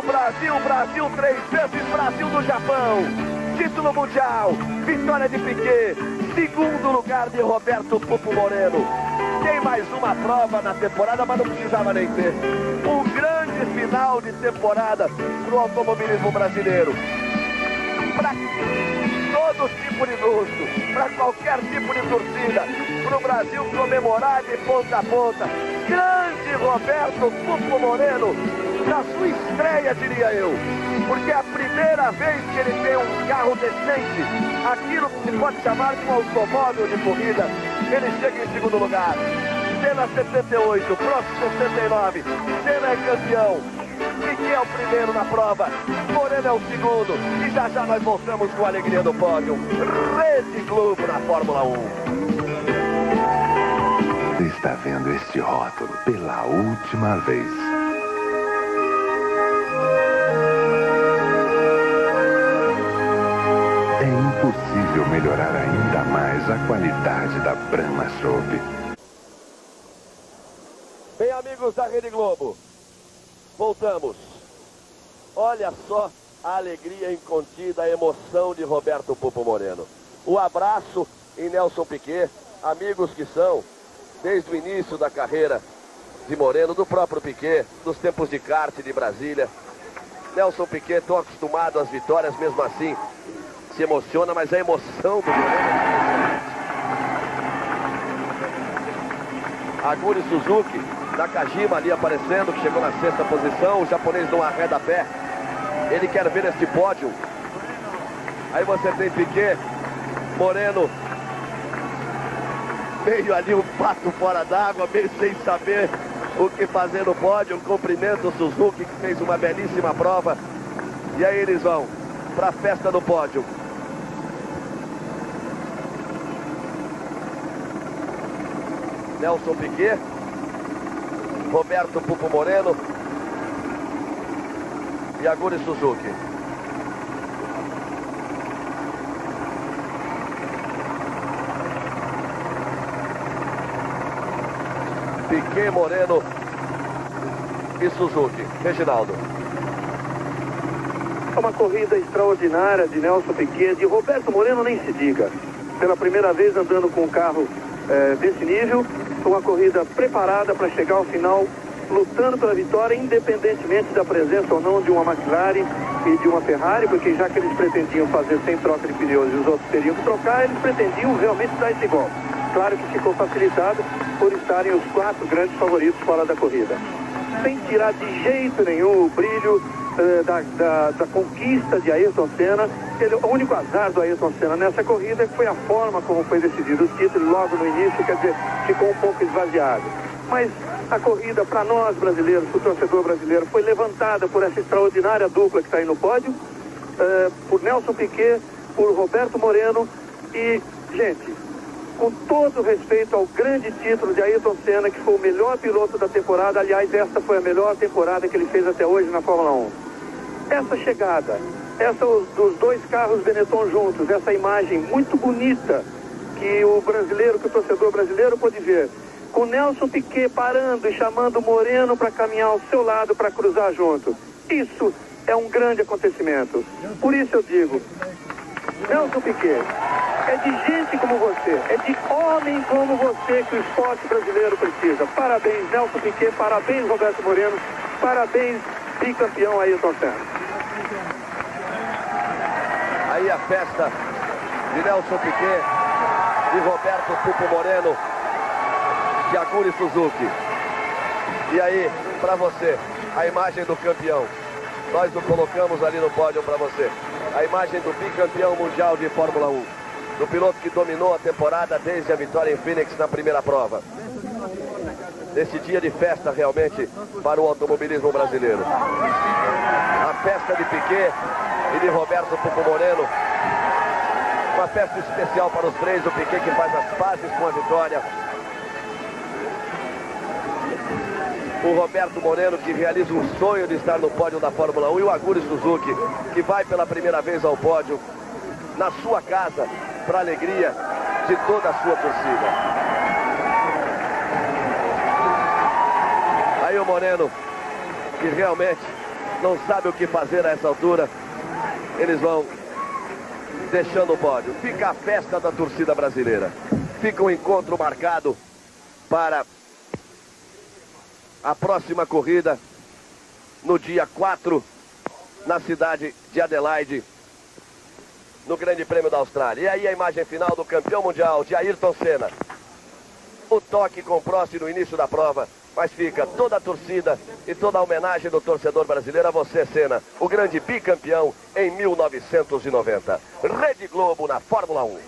S1: 3 vezes Brasil do Japão. Título mundial, vitória de Piquet, segundo lugar de Roberto Pupo Moreno. Tem mais uma prova na temporada, mas não precisava nem ter. Um grande final de temporada para o automobilismo brasileiro. Para todo tipo de gosto, para qualquer tipo de torcida, para o Brasil comemorar de ponta a ponta. Grande Roberto Pupo Moreno, na sua estreia, diria eu, porque é a primeira vez que ele tem um carro decente, aquilo que se pode chamar de um automóvel de corrida, ele chega em segundo lugar. Senna 78, Prost 69, Senna é campeão, Piquet é o primeiro na prova, Moreno é o segundo, e já nós voltamos com a alegria do pódio. Rede Globo na Fórmula 1.
S5: Você está vendo este rótulo pela última vez. É impossível melhorar ainda mais a qualidade da Brahma Chopp.
S1: Bem, amigos da Rede Globo, voltamos. Olha só a alegria incontida, a emoção de Roberto Pupo Moreno. O abraço em Nelson Piquet, amigos que são, desde o início da carreira de Moreno, do próprio Piquet, dos tempos de kart de Brasília. Nelson Piquet, tão acostumado às vitórias, mesmo assim se emociona, mas a emoção do Moreno. Aguri Suzuki, Nakajima ali aparecendo, que chegou na 6ª posição, o japonês não arreda pé, ele quer ver este pódio. Aí você tem Piquet, Moreno, meio ali um pato fora d'água, meio sem saber o que fazer no pódio. Um cumprimento o Suzuki, que fez uma belíssima prova. E aí eles vão para a festa do pódio. Nelson Piquet, Roberto Pupo Moreno e Aguri Suzuki. Piquet, Moreno e Suzuki. Reginaldo.
S3: É uma corrida extraordinária de Nelson Piquet, de Roberto Moreno nem se diga. Pela primeira vez andando com um carro desse nível, uma corrida preparada para chegar ao final, lutando pela vitória, independentemente da presença ou não de uma McLaren e de uma Ferrari, porque já que eles pretendiam fazer sem troca de pneus e os outros teriam que trocar, eles pretendiam realmente dar esse golpe. Claro que ficou facilitado por estarem os 4 grandes favoritos fora da corrida. Sem tirar de jeito nenhum o brilho da conquista de Ayrton Senna. O único azar do Ayrton Senna nessa corrida foi a forma como foi decidido o título logo no início, quer dizer, ficou um pouco esvaziado. Mas a corrida, para nós brasileiros, para o torcedor brasileiro, foi levantada por essa extraordinária dupla que está aí no pódio, por Nelson Piquet, por Roberto Moreno e, gente, com todo respeito ao grande título de Ayrton Senna, que foi o melhor piloto da temporada. Aliás, esta foi a melhor temporada que ele fez até hoje na Fórmula 1. Essa chegada, dos 2 carros Benetton juntos, essa imagem muito bonita que o torcedor brasileiro pôde ver, com Nelson Piquet parando e chamando o Moreno para caminhar ao seu lado para cruzar junto. Isso é um grande acontecimento. Por isso eu digo, Nelson Piquet, é de gente como você, é de homem como você que o esporte brasileiro precisa. Parabéns, Nelson Piquet, parabéns, Roberto Moreno, parabéns, bicampeão Ayrton Senna.
S1: Aí a festa de Nelson Piquet, de Roberto Pupo Moreno, de Aguri Suzuki. E aí, para você, a imagem do campeão. Nós o colocamos ali no pódio para você. A imagem do bicampeão mundial de Fórmula 1. Do piloto que dominou a temporada desde a vitória em Phoenix na primeira prova. Nesse dia de festa realmente para o automobilismo brasileiro. A festa de Piquet e de Roberto Pupo Moreno. Uma festa especial para os três. O Piquet que faz as pazes com a vitória. O Roberto Moreno que realiza um sonho de estar no pódio da Fórmula 1. E o Aguri Suzuki que vai pela primeira vez ao pódio na sua casa para a alegria de toda a sua torcida. Aí o Moreno que realmente não sabe o que fazer a essa altura. Eles vão deixando o pódio. Fica a festa da torcida brasileira. Fica um encontro marcado para a próxima corrida no dia 4 na cidade de Adelaide, no Grande Prêmio da Austrália. E aí a imagem final do campeão mundial de Ayrton Senna. O toque com Prost no início da prova, mas fica toda a torcida e toda a homenagem do torcedor brasileiro a você, Senna, o grande bicampeão em 1990. Rede Globo na Fórmula 1.